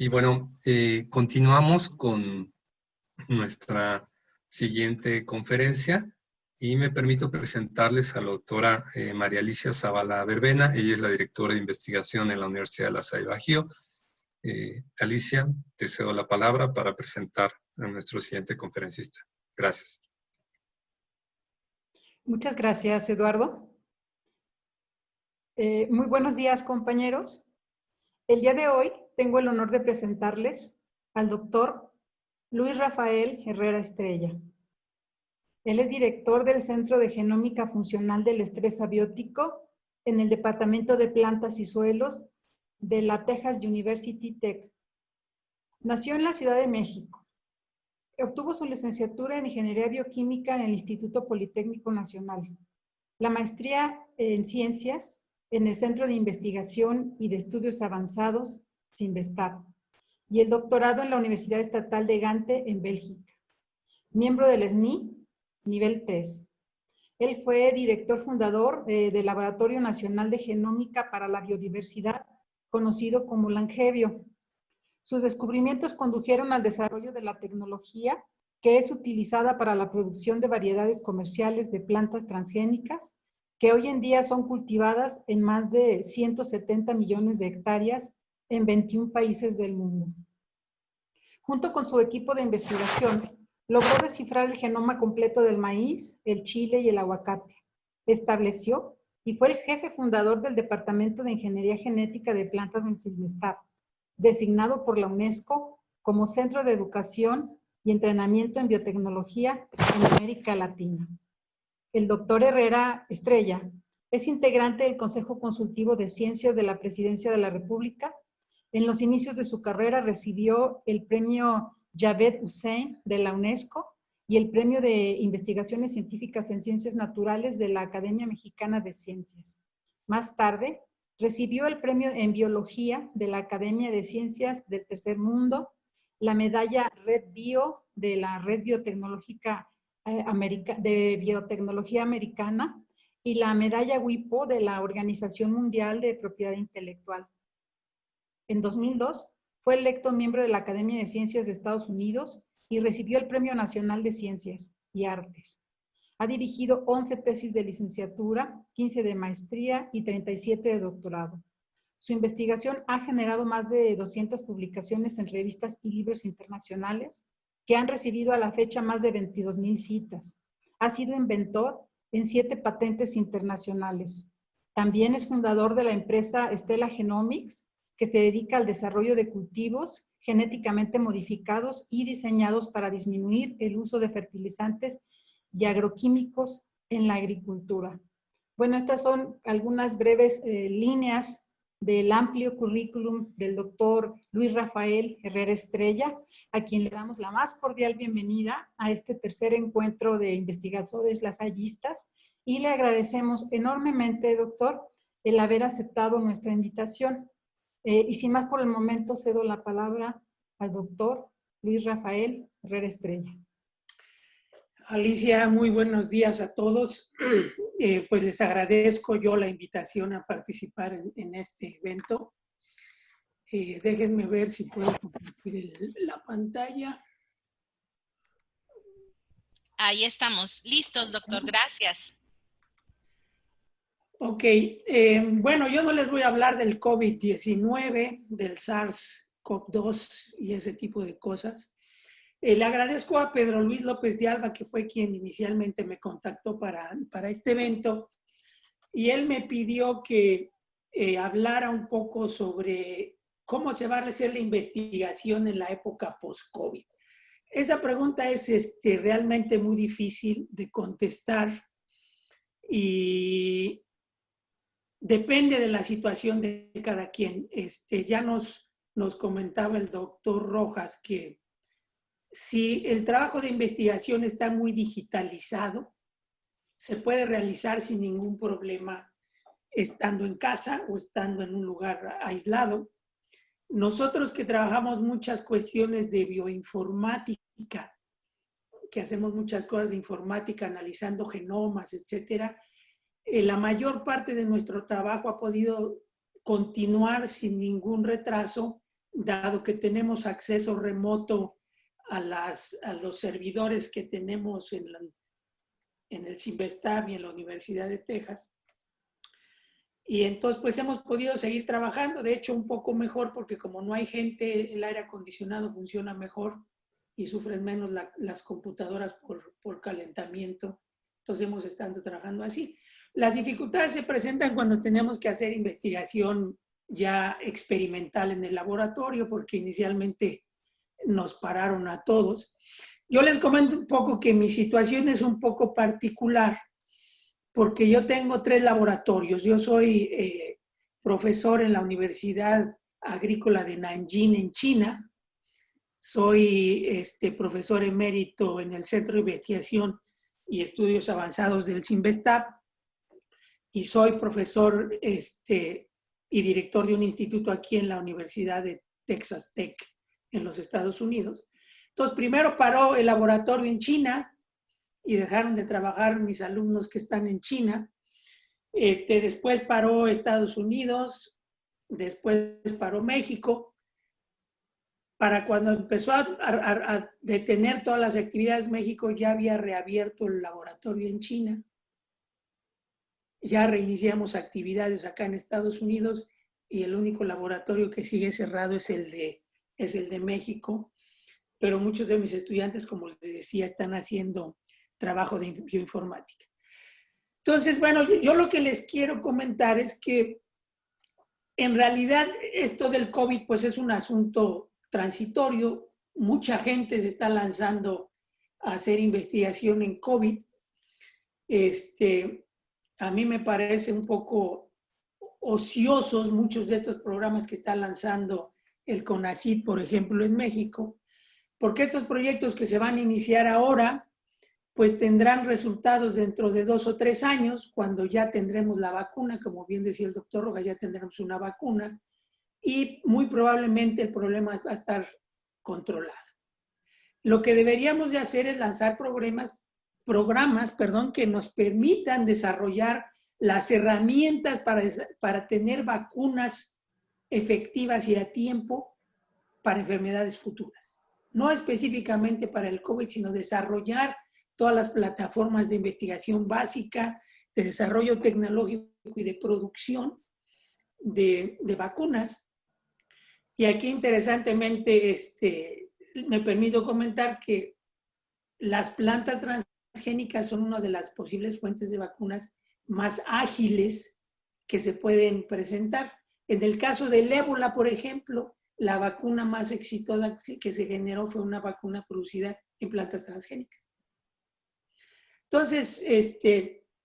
Y bueno, continuamos con nuestra siguiente conferencia y me permito presentarles a la doctora María Alicia Zavala Verbena. Ella es la directora de investigación en la Universidad de La Salle Bajío. Alicia, te cedo la palabra para presentar a nuestro siguiente conferencista. Gracias. Muchas gracias, Eduardo. Muy buenos días, compañeros. El día de hoy tengo el honor de presentarles al doctor Luis Rafael Herrera Estrella. Él es director del Centro de Genómica Funcional del Estrés Abiótico en el Departamento de Plantas y Suelos de la Texas University Tech. Nació en la Ciudad de México. Obtuvo su licenciatura en Ingeniería Bioquímica en el Instituto Politécnico Nacional, la maestría en Ciencias en el Centro de Investigación y de Estudios Avanzados, CINVESTAB, y el doctorado en la Universidad Estatal de Gante, en Bélgica. Miembro del SNI, nivel 3. Él fue director fundador del Laboratorio Nacional de Genómica para la Biodiversidad, conocido como Langevio. Sus descubrimientos condujeron al desarrollo de la tecnología que es utilizada para la producción de variedades comerciales de plantas transgénicas, que hoy en día son cultivadas en más de 170 millones de hectáreas en 21 países del mundo. Junto con su equipo de investigación, logró descifrar el genoma completo del maíz, el chile y el aguacate. Estableció y fue el jefe fundador del Departamento de Ingeniería Genética de Plantas en CINVESTAB, designado por la UNESCO como Centro de Educación y Entrenamiento en Biotecnología en América Latina. El doctor Herrera Estrella es integrante del Consejo Consultivo de Ciencias de la Presidencia de la República. En los inicios de su carrera recibió el premio Javed Hussein de la UNESCO y el premio de Investigaciones Científicas en Ciencias Naturales de la Academia Mexicana de Ciencias. Más tarde, recibió el premio en Biología de la Academia de Ciencias del Tercer Mundo, la medalla Red Bio de la Red Biotecnológica de Biotecnología Americana y la medalla WIPO de la Organización Mundial de Propiedad Intelectual. En 2002 fue electo miembro de la Academia de Ciencias de Estados Unidos y recibió el Premio Nacional de Ciencias y Artes. Ha dirigido 11 tesis de licenciatura, 15 de maestría y 37 de doctorado. Su investigación ha generado más de 200 publicaciones en revistas y libros internacionales que han recibido a la fecha más de 22,000 citas. Ha sido inventor en 7 patentes internacionales. También es fundador de la empresa Stella Genomics, que se dedica al desarrollo de cultivos genéticamente modificados y diseñados para disminuir el uso de fertilizantes y agroquímicos en la agricultura. Bueno, estas son algunas breves líneas del amplio currículum del doctor Luis Rafael Herrera Estrella, a quien le damos la más cordial bienvenida a este tercer encuentro de investigadores lasallistas y le agradecemos enormemente, doctor, el haber aceptado nuestra invitación. Y sin más por el momento, cedo la palabra al doctor Luis Rafael Herrera Estrella. Alicia, muy buenos días a todos. Pues les agradezco yo la invitación a participar en este evento. Déjenme ver si puedo compartir la pantalla. Ahí estamos. Listos, doctor. Gracias. Ok. Bueno, yo no les voy a hablar del COVID-19, del SARS-CoV-2 y ese tipo de cosas. Le agradezco a Pedro Luis López de Alba, que fue quien inicialmente me contactó para este evento, y él me pidió que hablara un poco sobre cómo se va a hacer la investigación en la época post-COVID. Esa pregunta es realmente muy difícil de contestar y depende de la situación de cada quien. Ya nos comentaba el doctor Rojas que si el trabajo de investigación está muy digitalizado, se puede realizar sin ningún problema estando en casa o estando en un lugar aislado. Nosotros que trabajamos muchas cuestiones de bioinformática, que hacemos muchas cosas de informática, analizando genomas, etcétera, la mayor parte de nuestro trabajo ha podido continuar sin ningún retraso dado que tenemos acceso remoto a los servidores que tenemos en el CIMBESTAB y en la Universidad de Texas. Y entonces pues hemos podido seguir trabajando, de hecho un poco mejor, porque como no hay gente, el aire acondicionado funciona mejor y sufren menos las computadoras por calentamiento. Entonces hemos estado trabajando así. Las dificultades se presentan cuando tenemos que hacer investigación ya experimental en el laboratorio, porque inicialmente nos pararon a todos. Yo les comento un poco que mi situación es un poco particular, porque yo tengo 3 laboratorios. Yo soy profesor en la Universidad Agrícola de Nanjing, en China. Soy profesor emérito en el Centro de Investigación y Estudios Avanzados del CIMBESTAB. Y soy profesor y director de un instituto aquí en la Universidad de Texas Tech, en los Estados Unidos. Entonces, primero paró el laboratorio en China, y dejaron de trabajar mis alumnos que están en China. Después paró Estados Unidos, después paró México. Para cuando empezó a detener todas las actividades, México ya había reabierto el laboratorio en China. Ya reiniciamos actividades acá en Estados Unidos y el único laboratorio que sigue cerrado es el de México. Pero muchos de mis estudiantes, como les decía, están haciendo trabajo de bioinformática. Entonces, bueno, yo lo que les quiero comentar es que en realidad esto del COVID pues es un asunto transitorio. Mucha gente se está lanzando a hacer investigación en COVID. A mí me parece un poco ociosos muchos de estos programas que está lanzando el CONACYT, por ejemplo, en México, porque estos proyectos que se van a iniciar ahora pues tendrán resultados dentro de 2 o 3 años, cuando ya tendremos la vacuna, como bien decía el doctor Rojas, ya tendremos una vacuna, y muy probablemente el problema va a estar controlado. Lo que deberíamos de hacer es lanzar programas que nos permitan desarrollar las herramientas para tener vacunas efectivas y a tiempo para enfermedades futuras. No específicamente para el COVID, sino desarrollar todas las plataformas de investigación básica, de desarrollo tecnológico y de producción de vacunas. Y aquí, interesantemente, me permito comentar que las plantas transgénicas son una de las posibles fuentes de vacunas más ágiles que se pueden presentar. En el caso del ébola, por ejemplo, la vacuna más exitosa que se generó fue una vacuna producida en plantas transgénicas. Entonces,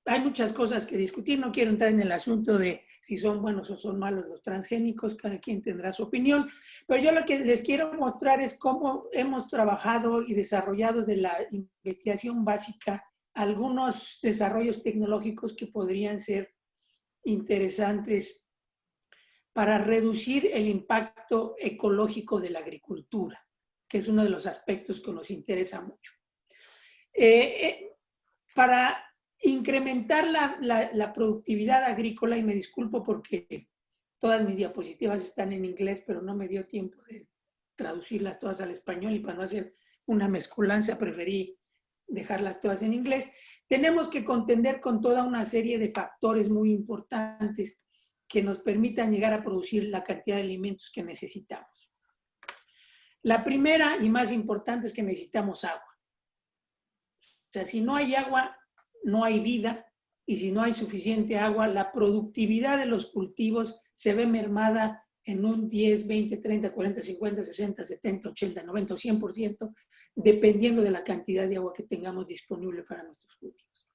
hay muchas cosas que discutir. No quiero entrar en el asunto de si son buenos o son malos los transgénicos. Cada quien tendrá su opinión. Pero yo lo que les quiero mostrar es cómo hemos trabajado y desarrollado de la investigación básica algunos desarrollos tecnológicos que podrían ser interesantes para reducir el impacto ecológico de la agricultura, que es uno de los aspectos que nos interesa mucho. Para incrementar la productividad agrícola, y me disculpo porque todas mis diapositivas están en inglés, pero no me dio tiempo de traducirlas todas al español, y para no hacer una mezcolanza preferí dejarlas todas en inglés. Tenemos que contender con toda una serie de factores muy importantes que nos permitan llegar a producir la cantidad de alimentos que necesitamos. La primera y más importante es que necesitamos agua. O sea, si no hay agua, no hay vida, y si no hay suficiente agua, la productividad de los cultivos se ve mermada en un 10, 20, 30, 40, 50, 60, 70, 80, 90 o 100%, dependiendo de la cantidad de agua que tengamos disponible para nuestros cultivos.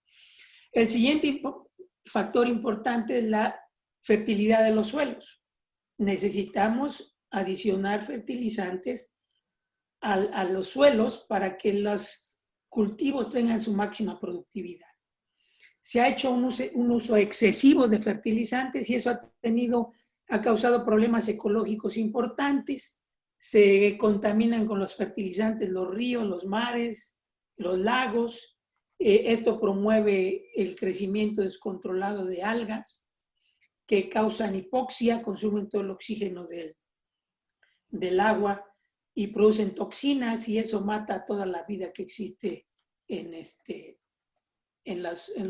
El siguiente factor importante es la fertilidad de los suelos. Necesitamos adicionar fertilizantes a los suelos para que los cultivos tengan su máxima productividad. Se ha hecho un uso excesivo de fertilizantes y eso ha causado problemas ecológicos importantes. Se contaminan con los fertilizantes los ríos, los mares, los lagos. Esto promueve el crecimiento descontrolado de algas que causan hipoxia, consumen todo el oxígeno del agua y producen toxinas y eso mata toda la vida que existe en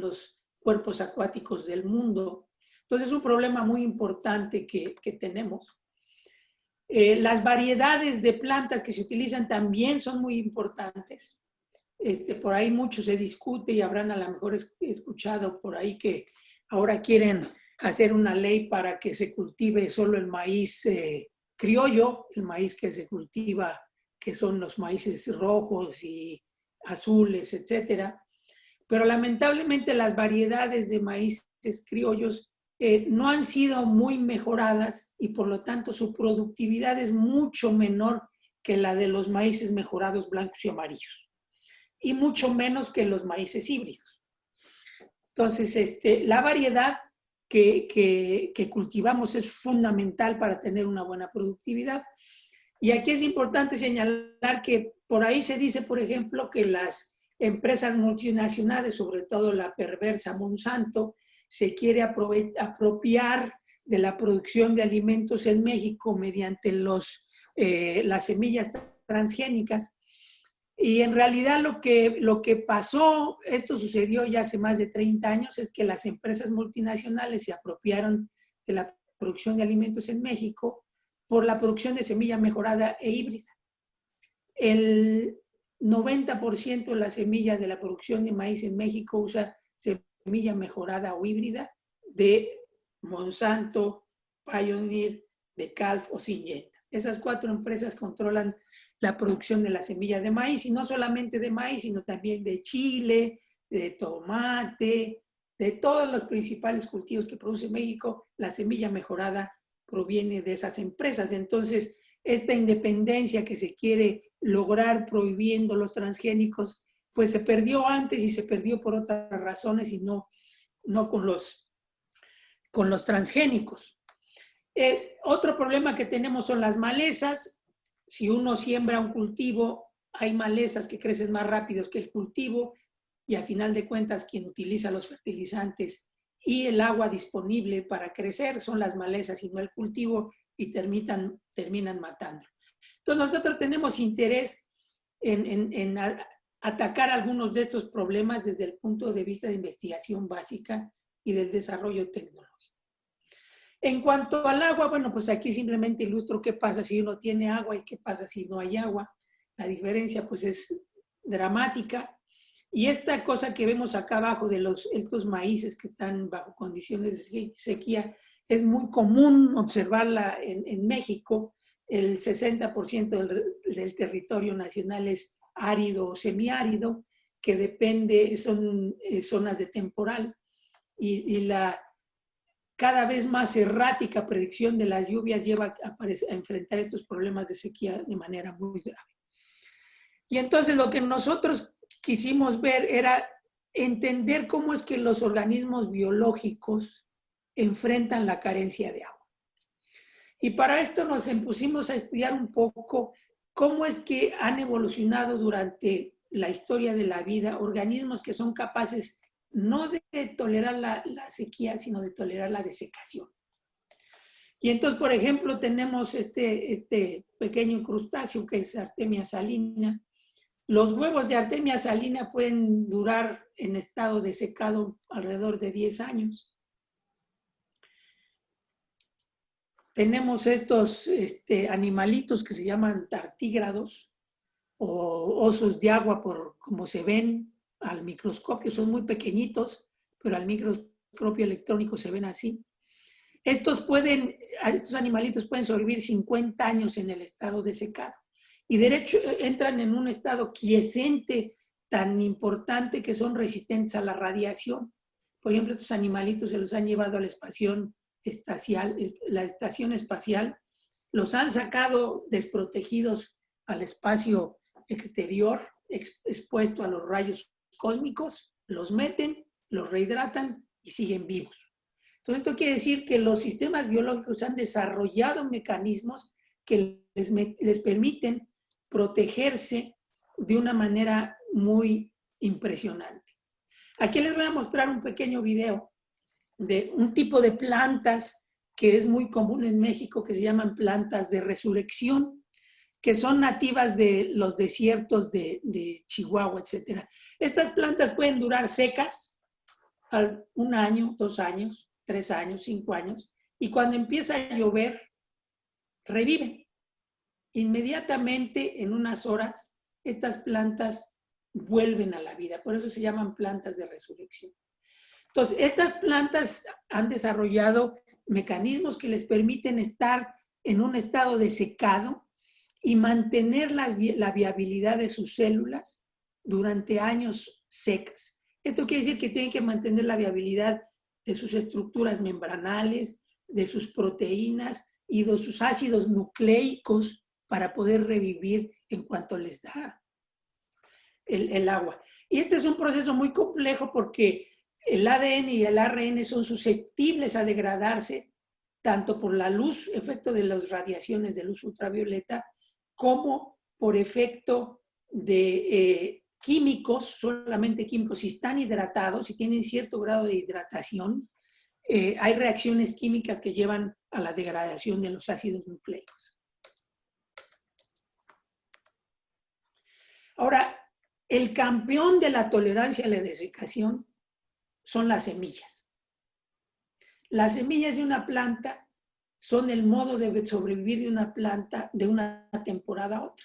los cuerpos acuáticos del mundo. Entonces es un problema muy importante que tenemos. Las variedades de plantas que se utilizan también son muy importantes. Por ahí mucho se discute y habrán a lo mejor escuchado por ahí que ahora quieren hacer una ley para que se cultive solo el maíz criollo, el maíz que se cultiva, que son los maíces rojos y azules, etcétera. Pero lamentablemente las variedades de maíces criollos no han sido muy mejoradas y por lo tanto su productividad es mucho menor que la de los maíces mejorados blancos y amarillos y mucho menos que los maíces híbridos. Entonces, la variedad que cultivamos es fundamental para tener una buena productividad. Y aquí es importante señalar que por ahí se dice, por ejemplo, que las empresas multinacionales, sobre todo la perversa Monsanto, se quiere apropiar de la producción de alimentos en México mediante las semillas transgénicas. Y en realidad lo que pasó, esto sucedió ya hace más de 30 años, es que las empresas multinacionales se apropiaron de la producción de alimentos en México por la producción de semilla mejorada e híbrida. El 90% de las semillas de la producción de maíz en México usa semilla mejorada o híbrida de Monsanto, Pioneer, DeKalb o Syngenta. Esas 4 empresas controlan la producción de la semilla de maíz, y no solamente de maíz, sino también de chile, de tomate, de todos los principales cultivos que produce México. La semilla mejorada proviene de esas empresas. Entonces, esta independencia que se quiere lograr prohibiendo los transgénicos, pues se perdió antes y se perdió por otras razones y no con los transgénicos. Otro problema que tenemos son las malezas. Si uno siembra un cultivo, hay malezas que crecen más rápido que el cultivo y al final de cuentas quien utiliza los fertilizantes y el agua disponible para crecer son las malezas y no el cultivo, y terminan matando. Entonces nosotros tenemos interés en atacar algunos de estos problemas desde el punto de vista de investigación básica y del desarrollo tecnológico. En cuanto al agua, bueno, pues aquí simplemente ilustro qué pasa si uno tiene agua y qué pasa si no hay agua. La diferencia pues es dramática. Y esta cosa que vemos acá abajo de estos maíces que están bajo condiciones de sequía, es muy común observarla en México. El 60% del territorio nacional es árido o semiárido, que depende, son zonas de temporal. Y la cada vez más errática predicción de las lluvias lleva a enfrentar estos problemas de sequía de manera muy grave. Y entonces lo que nosotros quisimos ver era entender cómo es que los organismos biológicos enfrentan la carencia de agua. Y para esto nos pusimos a estudiar un poco cómo es que han evolucionado durante la historia de la vida organismos que son capaces no de tolerar la sequía, sino de tolerar la desecación. Y entonces, por ejemplo, tenemos este pequeño crustáceo que es Artemia salina. Los huevos de Artemia salina pueden durar en estado de secado alrededor de 10 años. Tenemos estos animalitos que se llaman tartígrados o osos de agua, por como se ven al microscopio. Son muy pequeñitos, pero al microscopio electrónico se ven así. Estos animalitos pueden sobrevivir 50 años en el estado de secado. Y de hecho entran en un estado quiescente tan importante que son resistentes a la radiación. Por ejemplo, estos animalitos se los han llevado a la estación espacial, los han sacado desprotegidos al espacio exterior, expuesto a los rayos cósmicos, los meten, los rehidratan y siguen vivos. Entonces, esto quiere decir que los sistemas biológicos han desarrollado mecanismos que les permiten protegerse de una manera muy impresionante. Aquí les voy a mostrar un pequeño video de un tipo de plantas que es muy común en México, que se llaman plantas de resurrección, que son nativas de los desiertos de Chihuahua, etc. Estas plantas pueden durar secas 1 año, 2 años, 3 años, 5 años, y cuando empieza a llover, reviven. Inmediatamente, en unas horas, estas plantas vuelven a la vida. Por eso se llaman plantas de resurrección. Entonces, estas plantas han desarrollado mecanismos que les permiten estar en un estado de secado y mantener la viabilidad de sus células durante años secas. Esto quiere decir que tienen que mantener la viabilidad de sus estructuras membranales, de sus proteínas y de sus ácidos nucleicos para poder revivir en cuanto les da el agua. Y este es un proceso muy complejo porque el ADN y el ARN son susceptibles a degradarse tanto por la luz, efecto de las radiaciones de luz ultravioleta, como por efecto de químicos, solamente químicos. Si están hidratados, si tienen cierto grado de hidratación, hay reacciones químicas que llevan a la degradación de los ácidos nucleicos. Ahora, el campeón de la tolerancia a la desecación son las semillas. Las semillas de una planta son el modo de sobrevivir de una planta de una temporada a otra.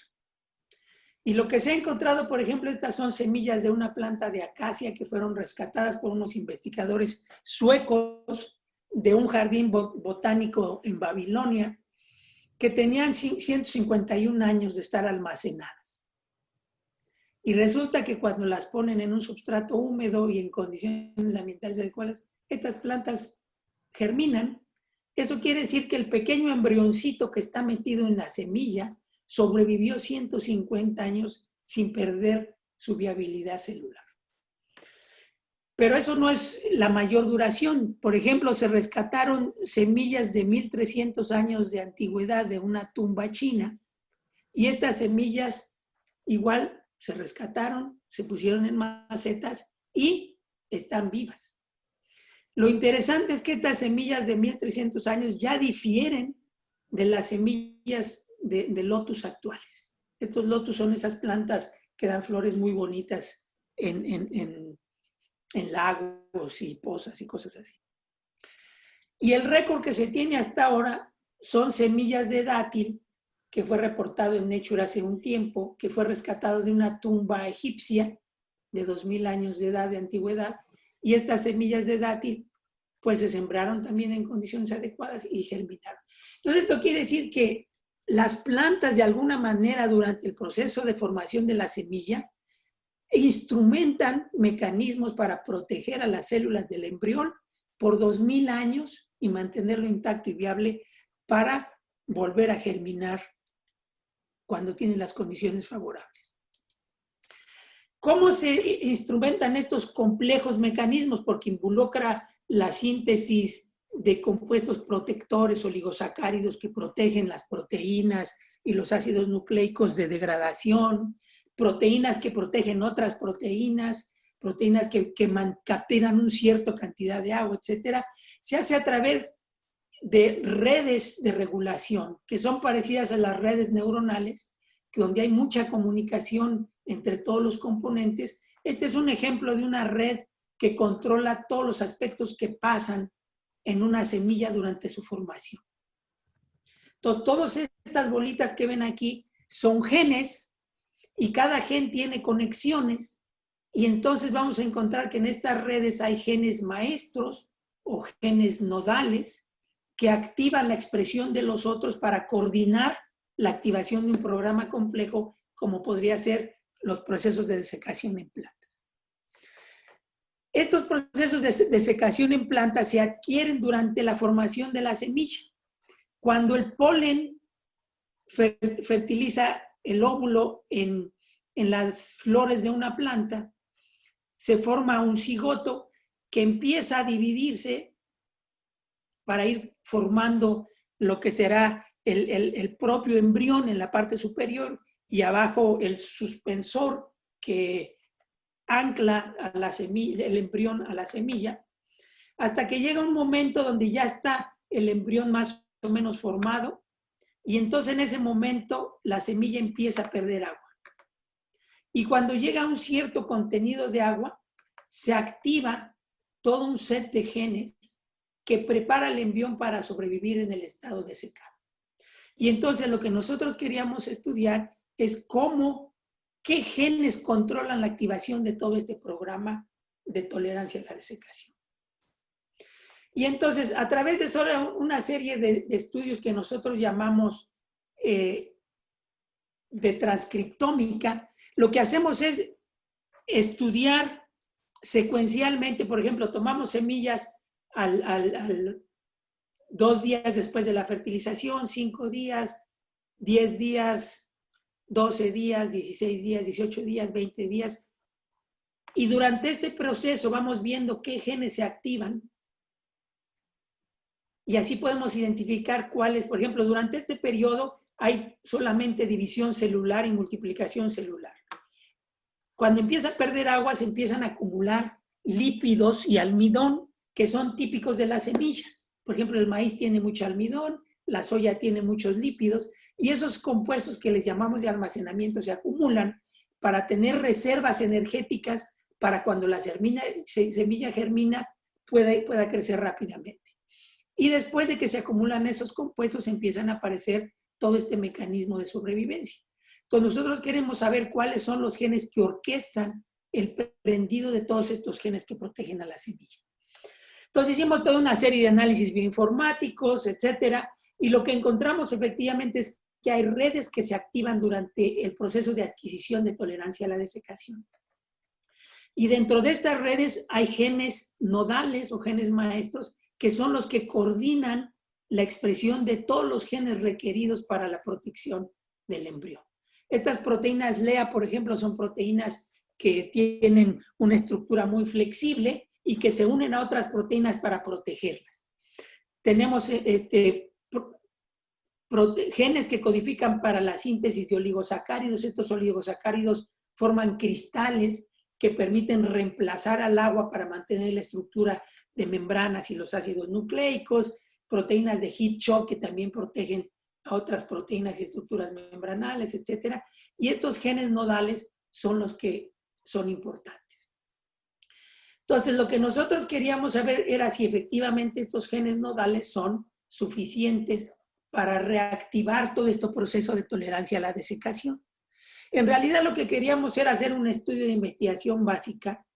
Y lo que se ha encontrado, por ejemplo, estas son semillas de una planta de acacia que fueron rescatadas por unos investigadores suecos de un jardín botánico en Babilonia, que tenían 151 años de estar almacenadas. Y resulta que cuando las ponen en un substrato húmedo y en condiciones ambientales adecuadas, estas plantas germinan. Eso quiere decir que el pequeño embrioncito que está metido en la semilla sobrevivió 150 años sin perder su viabilidad celular. Pero eso no es la mayor duración. Por ejemplo, se rescataron semillas de 1300 años de antigüedad de una tumba china y estas semillas igual se rescataron, se pusieron en macetas y están vivas. Lo interesante es que estas semillas de 1300 años ya difieren de las semillas de lotus actuales. Estos lotus son esas plantas que dan flores muy bonitas en lagos y pozas y cosas así. Y el récord que se tiene hasta ahora son semillas de dátil, que fue reportado en Nature hace un tiempo, que fue rescatado de una tumba egipcia de 2000 años de edad, de antigüedad, y estas semillas de dátil pues se sembraron también en condiciones adecuadas y germinaron. Entonces esto quiere decir que las plantas de alguna manera durante el proceso de formación de la semilla instrumentan mecanismos para proteger a las células del embrión por 2000 años y mantenerlo intacto y viable para volver a germinar cuando tienen las condiciones favorables. ¿Cómo se instrumentan estos complejos mecanismos? Porque involucra la síntesis de compuestos protectores oligosacáridos que protegen las proteínas y los ácidos nucleicos de degradación, proteínas que protegen otras proteínas, proteínas que capturan una cierta cantidad de agua, etc. Se hace a través de redes de regulación, que son parecidas a las redes neuronales, donde hay mucha comunicación entre todos los componentes. Este es un ejemplo de una red que controla todos los aspectos que pasan en una semilla durante su formación. Entonces, todas estas bolitas que ven aquí son genes y cada gen tiene conexiones y entonces vamos a encontrar que en estas redes hay genes maestros o genes nodales que activan la expresión de los otros para coordinar la activación de un programa complejo como podría ser los procesos de desecación en plantas. Estos procesos de desecación en plantas se adquieren durante la formación de la semilla. Cuando el polen fertiliza el óvulo en las flores de una planta, se forma un cigoto que empieza a dividirse para ir formando lo que será el propio embrión en la parte superior y abajo el suspensor que ancla a la semilla, el embrión a la semilla, hasta que llega un momento donde ya está el embrión más o menos formado, y entonces en ese momento la semilla empieza a perder agua. Y cuando llega a un cierto contenido de agua, se activa todo un set de genes que prepara el embrión para sobrevivir en el estado de secado. Y entonces lo que nosotros queríamos estudiar es qué genes controlan la activación de todo este programa de tolerancia a la desecación. Y entonces, a través de solo una serie de estudios que nosotros llamamos de transcriptómica, lo que hacemos es estudiar secuencialmente. Por ejemplo, tomamos semillas 2 días después de la fertilización, 5 días, 10 días, 12 días, 16 días, 18 días, 20 días. Y durante este proceso vamos viendo qué genes se activan. Y así podemos identificar cuáles. Por ejemplo, durante este periodo hay solamente división celular y multiplicación celular. Cuando empieza a perder agua, se empiezan a acumular lípidos y almidón, que son típicos de las semillas. Por ejemplo, el maíz tiene mucho almidón, la soya tiene muchos lípidos, y esos compuestos que les llamamos de almacenamiento se acumulan para tener reservas energéticas para cuando la semilla germina pueda crecer rápidamente. Y después de que se acumulan esos compuestos, empiezan a aparecer todo este mecanismo de sobrevivencia. Entonces, nosotros queremos saber cuáles son los genes que orquestan el prendido de todos estos genes que protegen a la semilla. Entonces, hicimos toda una serie de análisis bioinformáticos, etcétera, y lo que encontramos efectivamente es que hay redes que se activan durante el proceso de adquisición de tolerancia a la desecación. Y dentro de estas redes hay genes nodales o genes maestros que son los que coordinan la expresión de todos los genes requeridos para la protección del embrión. Estas proteínas LEA, por ejemplo, son proteínas que tienen una estructura muy flexible y que se unen a otras proteínas para protegerlas. Tenemos genes que codifican para la síntesis de oligosacáridos. Estos oligosacáridos forman cristales que permiten reemplazar al agua para mantener la estructura de membranas y los ácidos nucleicos, proteínas de heat shock que también protegen a otras proteínas y estructuras membranales, etc. Y estos genes nodales son los que son importantes. Entonces, lo que nosotros queríamos saber era si efectivamente estos genes nodales son suficientes para reactivar todo este proceso de tolerancia a la desecación. En realidad, lo que queríamos era hacer un estudio de investigación básica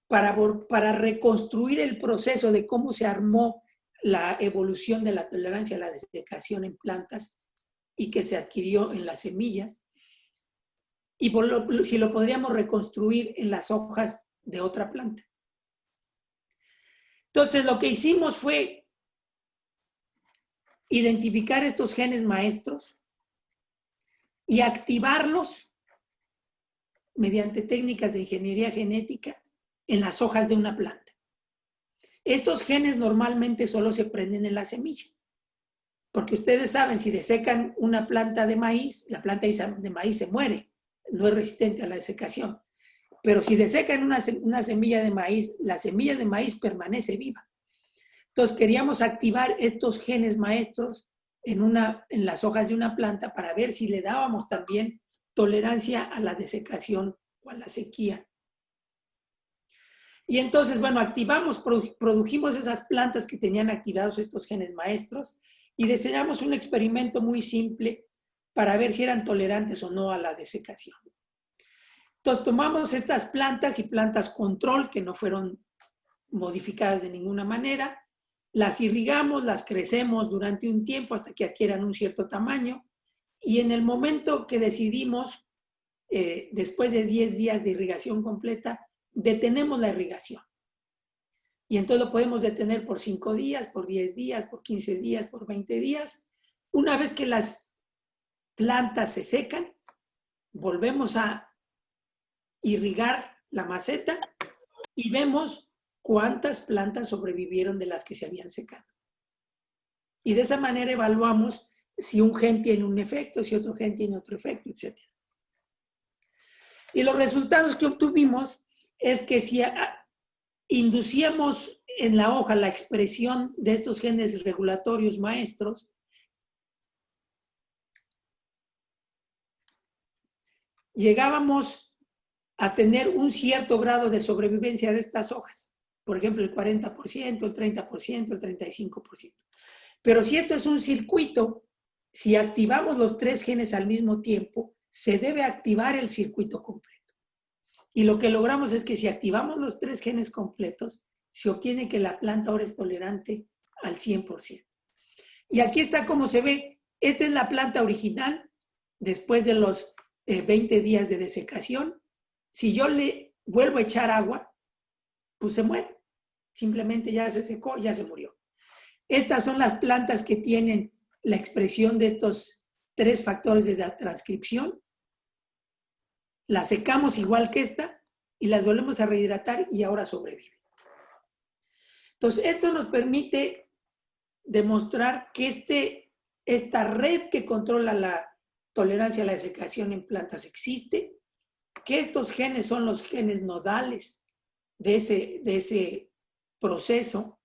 para reconstruir el proceso de cómo se armó la evolución de la tolerancia a la desecación en plantas y que se adquirió en las semillas, y si lo podríamos reconstruir en las hojas de otra planta. Entonces, lo que hicimos fue identificar estos genes maestros y activarlos mediante técnicas de ingeniería genética en las hojas de una planta. Estos genes normalmente solo se prenden en la semilla, porque ustedes saben, si desecan una planta de maíz, la planta de maíz se muere, no es resistente a la desecación. Pero si desecan una semilla de maíz, la semilla de maíz permanece viva. Entonces queríamos activar estos genes maestros en las hojas de una planta para ver si le dábamos también tolerancia a la desecación o a la sequía. Y entonces, bueno, produjimos esas plantas que tenían activados estos genes maestros y diseñamos un experimento muy simple para ver si eran tolerantes o no a la desecación. Entonces, tomamos estas plantas y plantas control que no fueron modificadas de ninguna manera, las irrigamos, las crecemos durante un tiempo hasta que adquieran un cierto tamaño, y en el momento que decidimos, después de 10 días de irrigación completa, detenemos la irrigación. Y entonces lo podemos detener por 5 días, por 10 días, por 15 días, por 20 días. Una vez que las plantas se secan, volvemos a irrigar la maceta y vemos cuántas plantas sobrevivieron de las que se habían secado. Y de esa manera evaluamos si un gen tiene un efecto, si otro gen tiene otro efecto, etc. Y los resultados que obtuvimos es que si inducíamos en la hoja la expresión de estos genes regulatorios maestros, llegábamos a tener un cierto grado de sobrevivencia de estas hojas. Por ejemplo, el 40%, el 30%, el 35%. Pero si esto es un circuito, si activamos los 3 genes al mismo tiempo, se debe activar el circuito completo. Y lo que logramos es que si activamos los 3 genes completos, se obtiene que la planta ahora es tolerante al 100%. Y aquí está cómo se ve. Esta es la planta original después de los 20 días de desecación. Si yo le vuelvo a echar agua, pues se muere. Simplemente ya se secó, ya se murió. Estas son las plantas que tienen la expresión de estos 3 factores de la transcripción. Las secamos igual que esta y las volvemos a rehidratar y ahora sobreviven. Entonces, esto nos permite demostrar que esta red que controla la tolerancia a la desecación en plantas existe, que estos genes son los genes nodales de ese proceso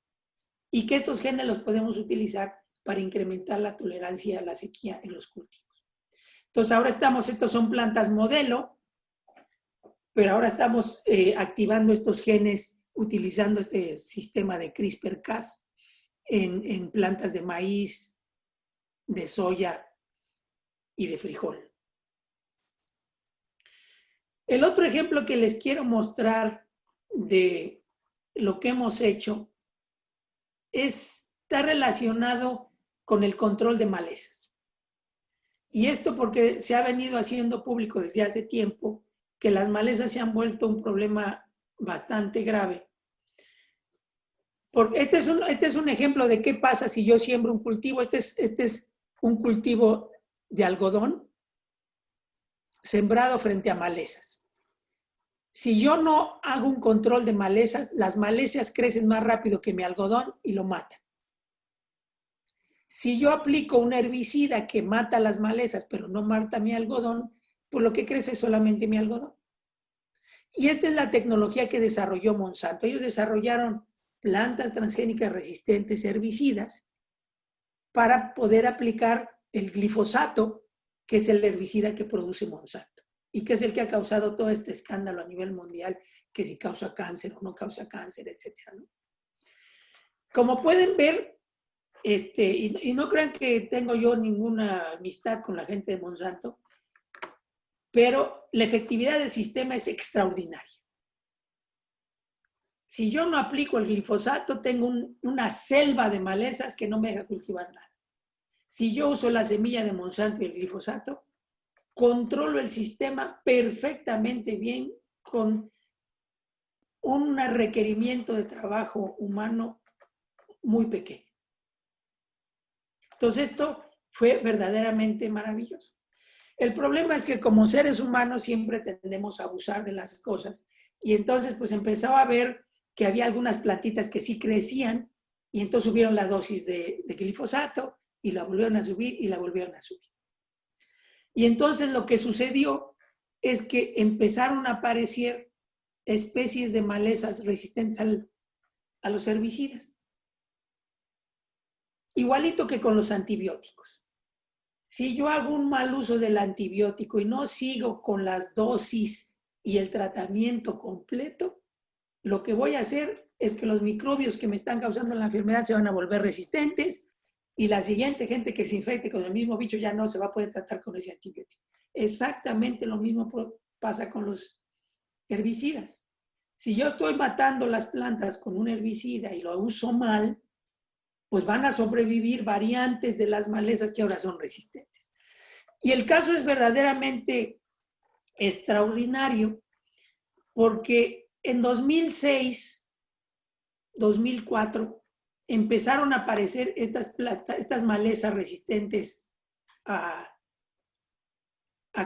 y que estos genes los podemos utilizar para incrementar la tolerancia a la sequía en los cultivos. Entonces ahora estos son plantas modelo, pero ahora estamos activando estos genes utilizando este sistema de CRISPR-Cas en plantas de maíz, de soya y de frijol. El otro ejemplo que les quiero mostrar de lo que hemos hecho está relacionado con el control de malezas. Y esto porque se ha venido haciendo público desde hace tiempo que las malezas se han vuelto un problema bastante grave. Porque este es un ejemplo de qué pasa si yo siembro un cultivo. Este es un cultivo de algodón sembrado frente a malezas. Si yo no hago un control de malezas, las malezas crecen más rápido que mi algodón y lo matan. Si yo aplico un herbicida que mata las malezas, pero no mata mi algodón, pues lo que crece es solamente mi algodón. Y esta es la tecnología que desarrolló Monsanto. Ellos desarrollaron plantas transgénicas resistentes herbicidas para poder aplicar el glifosato, que es el herbicida que produce Monsanto y que es el que ha causado todo este escándalo a nivel mundial, que si causa cáncer o no causa cáncer, etcétera, ¿no? Como pueden ver, y no crean que tengo yo ninguna amistad con la gente de Monsanto, pero la efectividad del sistema es extraordinaria. Si yo no aplico el glifosato, tengo una selva de malezas que no me deja cultivar nada. Si yo uso la semilla de Monsanto y el glifosato, controlo el sistema perfectamente bien con un requerimiento de trabajo humano muy pequeño. Entonces esto fue verdaderamente maravilloso. El problema es que como seres humanos siempre tendemos a abusar de las cosas y entonces pues empezaba a ver que había algunas plantitas que sí crecían y entonces subieron la dosis de glifosato y la volvieron a subir y la volvieron a subir. Y entonces lo que sucedió es que empezaron a aparecer especies de malezas resistentes a los herbicidas. Igualito que con los antibióticos. Si yo hago un mal uso del antibiótico y no sigo con las dosis y el tratamiento completo, lo que voy a hacer es que los microbios que me están causando la enfermedad se van a volver resistentes y la siguiente gente que se infecte con el mismo bicho ya no se va a poder tratar con ese antibiótico. Exactamente lo mismo pasa con los herbicidas. Si yo estoy matando las plantas con un herbicida y lo uso mal, pues van a sobrevivir variantes de las malezas que ahora son resistentes. Y el caso es verdaderamente extraordinario porque en 2006, 2004, empezaron a aparecer estas malezas resistentes a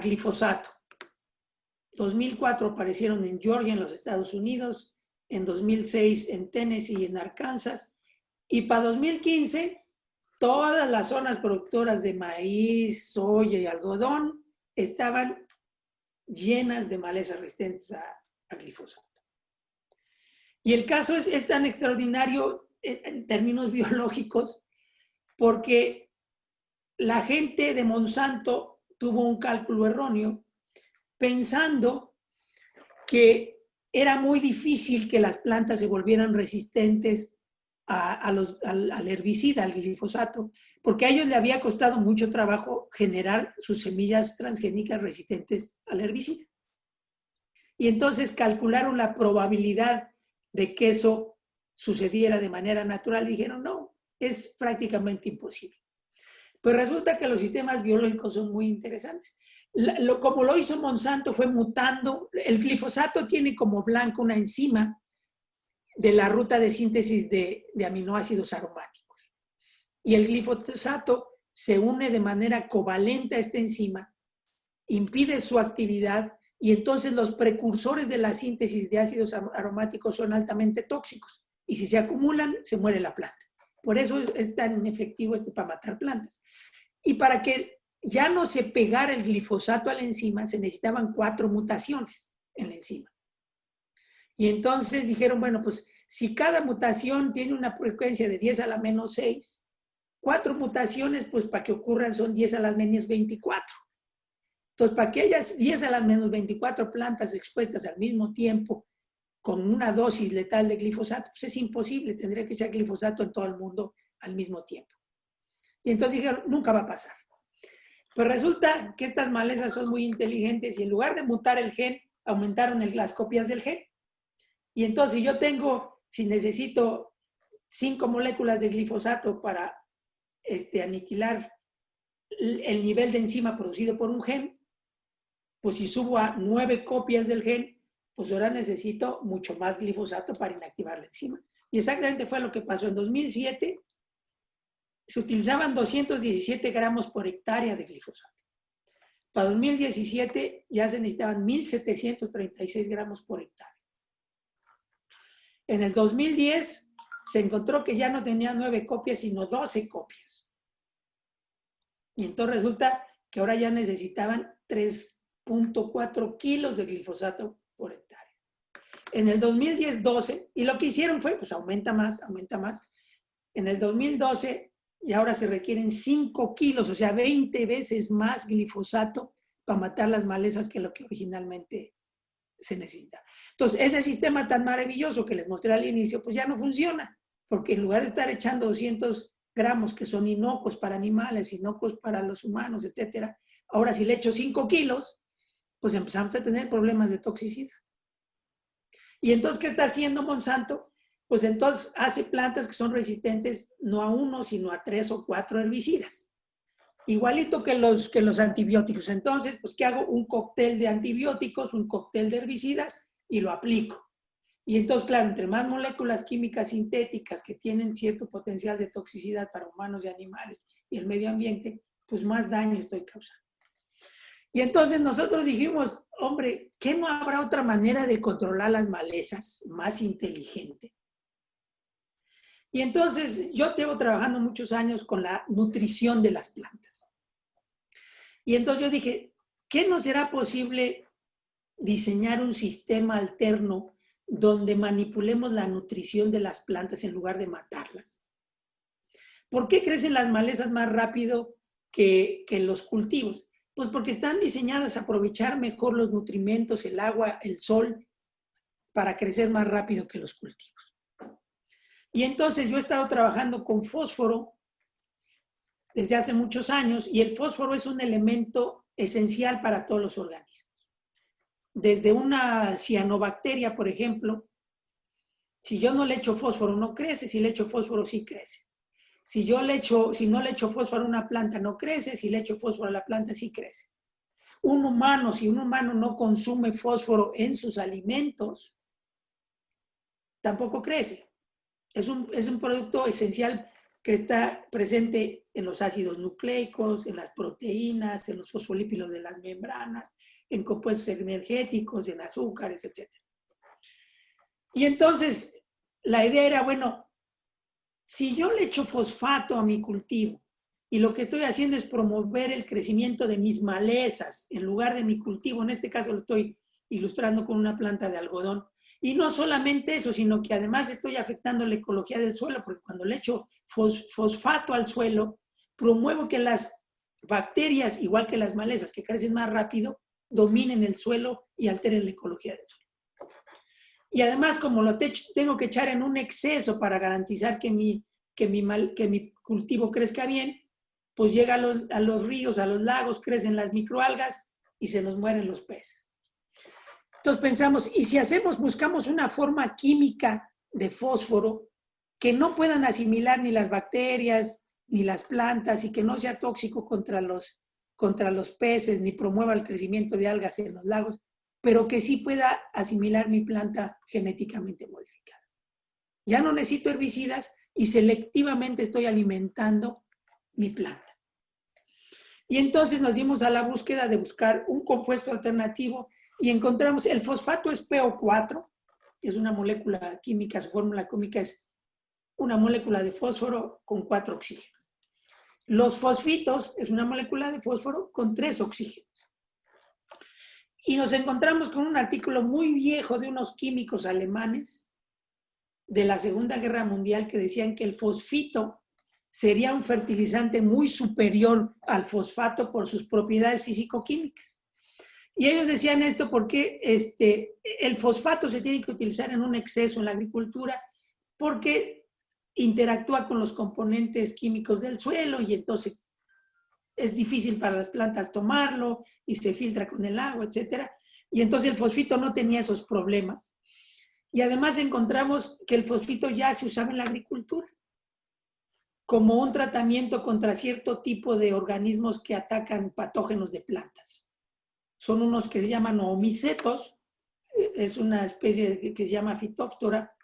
glifosato. 2004 aparecieron en Georgia, en los Estados Unidos, en 2006 en Tennessee y en Arkansas, y para 2015 todas las zonas productoras de maíz, soya y algodón estaban llenas de malezas resistentes a glifosato. Y el caso es tan extraordinario en términos biológicos porque la gente de Monsanto tuvo un cálculo erróneo pensando que era muy difícil que las plantas se volvieran resistentes al herbicida, al glifosato, porque a ellos le había costado mucho trabajo generar sus semillas transgénicas resistentes al herbicida. Y entonces calcularon la probabilidad de que eso sucediera de manera natural. Dijeron, no, es prácticamente imposible. Pues resulta que los sistemas biológicos son muy interesantes. Como lo hizo Monsanto fue mutando. El glifosato tiene como blanco una enzima de la ruta de síntesis de aminoácidos aromáticos. Y el glifosato se une de manera covalente a esta enzima, impide su actividad y entonces los precursores de la síntesis de ácidos aromáticos son altamente tóxicos. Y si se acumulan, se muere la planta. Por eso es tan efectivo para matar plantas. Y para que ya no se pegara el glifosato a la enzima, se necesitaban 4 mutaciones en la enzima. Y entonces dijeron, bueno, pues si cada mutación tiene una frecuencia de 10 a la menos 6, 4 mutaciones, pues para que ocurran son 10 a la menos 24. Entonces, para que haya 10 a la menos 24 plantas expuestas al mismo tiempo con una dosis letal de glifosato, pues es imposible, tendría que echar glifosato en todo el mundo al mismo tiempo. Y entonces dijeron, nunca va a pasar. Pues resulta que estas malezas son muy inteligentes y en lugar de mutar el gen, aumentaron las copias del gen. Y entonces yo tengo, si necesito 5 moléculas de glifosato para aniquilar el nivel de enzima producido por un gen, pues si subo a 9 copias del gen, pues ahora necesito mucho más glifosato para inactivar la enzima. Y exactamente fue lo que pasó. En 2007 se utilizaban 217 gramos por hectárea de glifosato. Para 2017 ya se necesitaban 1.736 gramos por hectárea. En el 2010 se encontró que ya no tenía 9 copias, sino 12 copias. Y entonces resulta que ahora ya necesitaban 3.4 kilos de glifosato por hectárea. En el 2010-12, y lo que hicieron fue, pues aumenta más. En el 2012, y ahora se requieren 5 kilos, o sea, 20 veces más glifosato para matar las malezas que lo que originalmente se necesita. Entonces, ese sistema tan maravilloso que les mostré al inicio, pues ya no funciona, porque en lugar de estar echando 200 gramos que son inocuos para animales, inocuos para los humanos, etcétera, ahora si le echo 5 kilos, pues empezamos a tener problemas de toxicidad. Y entonces, ¿qué está haciendo Monsanto? Pues entonces hace plantas que son resistentes no a 1, sino a 3 o 4 herbicidas. Igualito que los antibióticos. Entonces, pues, ¿qué hago? Un cóctel de antibióticos, un cóctel de herbicidas y lo aplico. Y entonces, claro, entre más moléculas químicas sintéticas que tienen cierto potencial de toxicidad para humanos y animales y el medio ambiente, pues más daño estoy causando. Y entonces nosotros dijimos, hombre, ¿qué no habrá otra manera de controlar las malezas más inteligente? Y entonces yo llevo trabajando muchos años con la nutrición de las plantas. Y entonces yo dije, ¿qué no será posible diseñar un sistema alterno donde manipulemos la nutrición de las plantas en lugar de matarlas? ¿Por qué crecen las malezas más rápido que los cultivos? Pues porque están diseñadas a aprovechar mejor los nutrimentos, el agua, el sol, para crecer más rápido que los cultivos. Y entonces yo he estado trabajando con fósforo desde hace muchos años y el fósforo es un elemento esencial para todos los organismos. Desde una cianobacteria, por ejemplo, si yo no le echo fósforo no crece, si le echo fósforo sí crece. Si no le echo fósforo a una planta no crece, si le echo fósforo a la planta sí crece. Si un humano no consume fósforo en sus alimentos, tampoco crece. Es un producto esencial que está presente en los ácidos nucleicos, en las proteínas, en los fosfolípidos de las membranas, en compuestos energéticos, en azúcares, etc. Y entonces, la idea era, bueno, si yo le echo fosfato a mi cultivo y lo que estoy haciendo es promover el crecimiento de mis malezas en lugar de mi cultivo, en este caso lo estoy ilustrando con una planta de algodón, Y no solamente eso, sino que además estoy afectando la ecología del suelo, porque cuando le echo fosfato al suelo, promuevo que las bacterias, igual que las malezas que crecen más rápido, dominen el suelo y alteren la ecología del suelo. Y además, como lo tengo que echar en un exceso para garantizar que mi cultivo crezca bien, pues llega a los ríos, a los lagos, crecen las microalgas y se nos mueren los peces. Entonces pensamos, ¿y si buscamos una forma química de fósforo que no puedan asimilar ni las bacterias ni las plantas y que no sea tóxico contra los peces ni promueva el crecimiento de algas en los lagos, pero que sí pueda asimilar mi planta genéticamente modificada? Ya no necesito herbicidas y selectivamente estoy alimentando mi planta. Y entonces nos dimos a la búsqueda de buscar un compuesto alternativo y encontramos el fosfato es PO4, que es una molécula química, su fórmula química es una molécula de fósforo con 4 oxígenos. Los fosfitos es una molécula de fósforo con 3 oxígenos. Y nos encontramos con un artículo muy viejo de unos químicos alemanes de la Segunda Guerra Mundial que decían que el fosfito sería un fertilizante muy superior al fosfato por sus propiedades físico-químicas. Y ellos decían esto porque el fosfato se tiene que utilizar en un exceso en la agricultura porque interactúa con los componentes químicos del suelo y entonces es difícil para las plantas tomarlo y se filtra con el agua, etc. Y entonces el fosfito no tenía esos problemas. Y además encontramos que el fosfito ya se usaba en la agricultura como un tratamiento contra cierto tipo de organismos que atacan patógenos de plantas. Son unos que se llaman oomycetos, es una especie que se llama Phytophthora,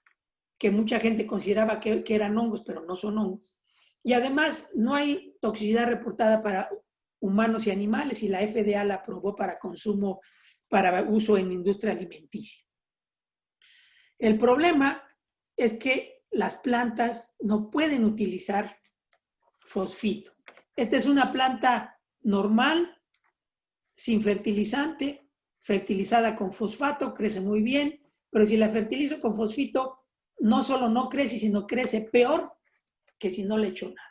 que mucha gente consideraba que eran hongos, pero no son hongos. Y además no hay toxicidad reportada para humanos y animales y la FDA la aprobó para consumo, para uso en industria alimenticia. El problema es que las plantas no pueden utilizar fosfito. Esta es una planta normal, sin fertilizante, fertilizada con fosfato, crece muy bien, pero si la fertilizo con fosfito, no solo no crece, sino crece peor que si no le echo nada.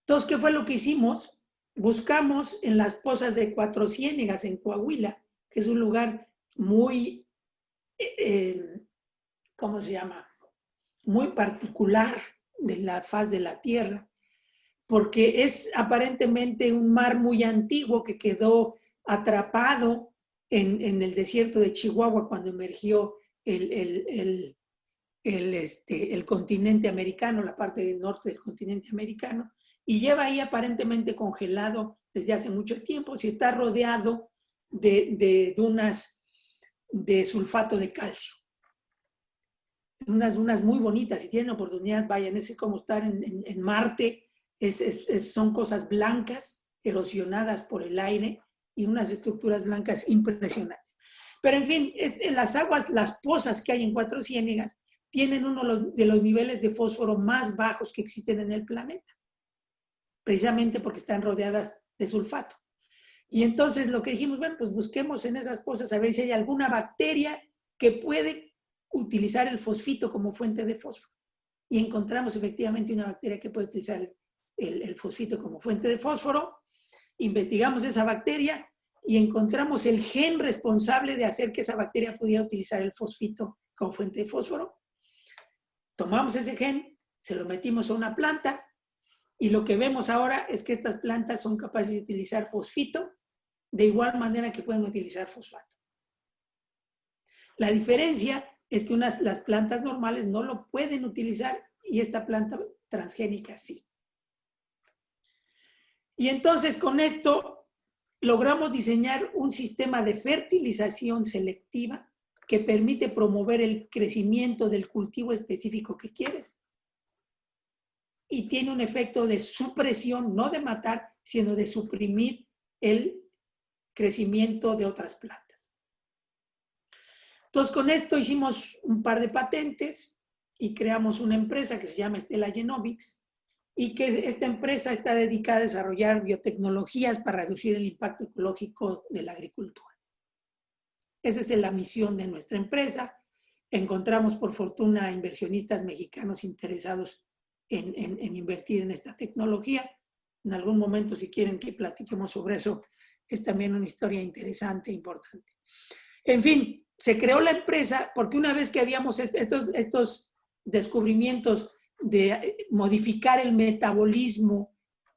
Entonces, ¿qué fue lo que hicimos? Buscamos en las pozas de Cuatro Ciénegas, en Coahuila, que es un lugar muy, ¿cómo se llama? Muy particular de la faz de la Tierra, porque es aparentemente un mar muy antiguo que quedó atrapado en el desierto de Chihuahua cuando emergió el continente americano, la parte del norte del continente americano, y lleva ahí aparentemente congelado desde hace mucho tiempo, si está rodeado de dunas de sulfato de calcio. Unas dunas muy bonitas, si tienen oportunidad vayan, es como estar en Marte, son cosas blancas, erosionadas por el aire y unas estructuras blancas impresionantes. Pero en fin, las aguas, las pozas que hay en Cuatro Ciénegas tienen uno de los niveles de fósforo más bajos que existen en el planeta, precisamente porque están rodeadas de sulfato. Y entonces lo que dijimos, bueno, pues busquemos en esas pozas a ver si hay alguna bacteria que puede utilizar el fosfito como fuente de fósforo. Y encontramos efectivamente una bacteria que puede utilizar el fosfito como fuente de fósforo. Investigamos esa bacteria y encontramos el gen responsable de hacer que esa bacteria pudiera utilizar el fosfito como fuente de fósforo. Tomamos ese gen, se lo metimos a una planta y lo que vemos ahora es que estas plantas son capaces de utilizar fosfito de igual manera que pueden utilizar fosfato. La diferencia es que las plantas normales no lo pueden utilizar y esta planta transgénica sí. Y entonces con esto logramos diseñar un sistema de fertilización selectiva que permite promover el crecimiento del cultivo específico que quieres. Y tiene un efecto de supresión, no de matar, sino de suprimir el crecimiento de otras plantas. Entonces, con esto hicimos un par de patentes y creamos una empresa que se llama Stella Genomics y que esta empresa está dedicada a desarrollar biotecnologías para reducir el impacto ecológico de la agricultura. Esa es la misión de nuestra empresa. Encontramos, por fortuna, inversionistas mexicanos interesados en invertir en esta tecnología. En algún momento, si quieren que platiquemos sobre eso, es también una historia interesante e importante. En fin, se creó la empresa porque una vez que habíamos estos descubrimientos de modificar el metabolismo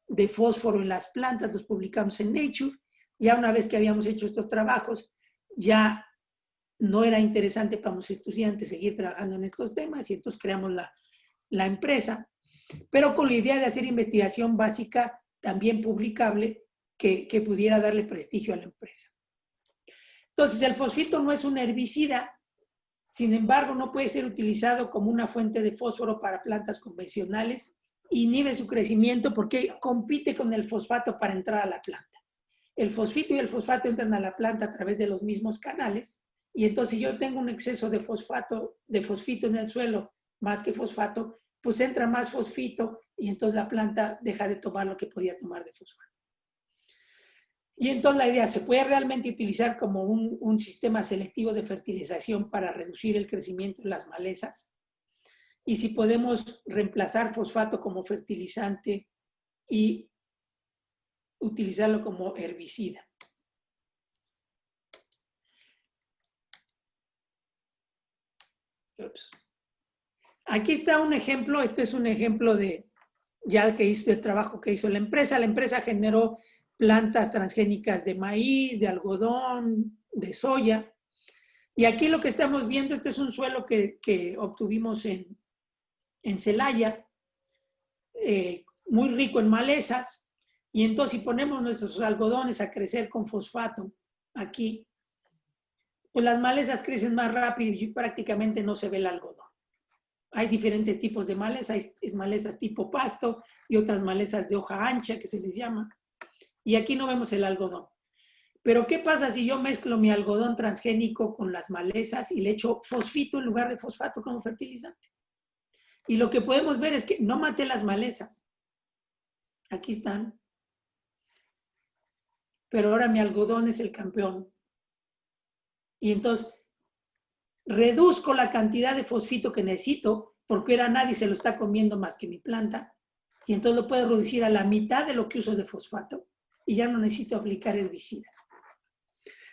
de fósforo en las plantas, los publicamos en Nature. Ya una vez que habíamos hecho estos trabajos, ya no era interesante para los estudiantes seguir trabajando en estos temas y entonces creamos la empresa, pero con la idea de hacer investigación básica también publicable que pudiera darle prestigio a la empresa. Entonces, el fosfito no es un herbicida, sin embargo, no puede ser utilizado como una fuente de fósforo para plantas convencionales, inhibe su crecimiento porque compite con el fosfato para entrar a la planta. El fosfito y el fosfato entran a la planta a través de los mismos canales, y entonces si yo tengo un exceso de fosfito en el suelo más que fosfato, pues entra más fosfito y entonces la planta deja de tomar lo que podía tomar de fosfato. Y entonces la idea, ¿se puede realmente utilizar como un sistema selectivo de fertilización para reducir el crecimiento de las malezas? Y si podemos reemplazar fosfato como fertilizante y utilizarlo como herbicida. Aquí está un ejemplo, este es un ejemplo de trabajo que hizo la empresa. La empresa generó plantas transgénicas de maíz, de algodón, de soya. Y aquí lo que estamos viendo, este es un suelo que obtuvimos en Celaya, muy rico en malezas. Y entonces si ponemos nuestros algodones a crecer con fosfato aquí, pues las malezas crecen más rápido y prácticamente no se ve el algodón. Hay diferentes tipos de malezas, hay malezas tipo pasto y otras malezas de hoja ancha que se les llama. Y aquí no vemos el algodón. Pero ¿qué pasa si yo mezclo mi algodón transgénico con las malezas y le echo fosfito en lugar de fosfato como fertilizante? Y lo que podemos ver es que no maté las malezas. Aquí están. Pero ahora mi algodón es el campeón. Y entonces reduzco la cantidad de fosfito que necesito, porque ahora nadie se lo está comiendo más que mi planta, y entonces lo puedo reducir a la mitad de lo que uso de fosfato, y ya no necesito aplicar herbicidas.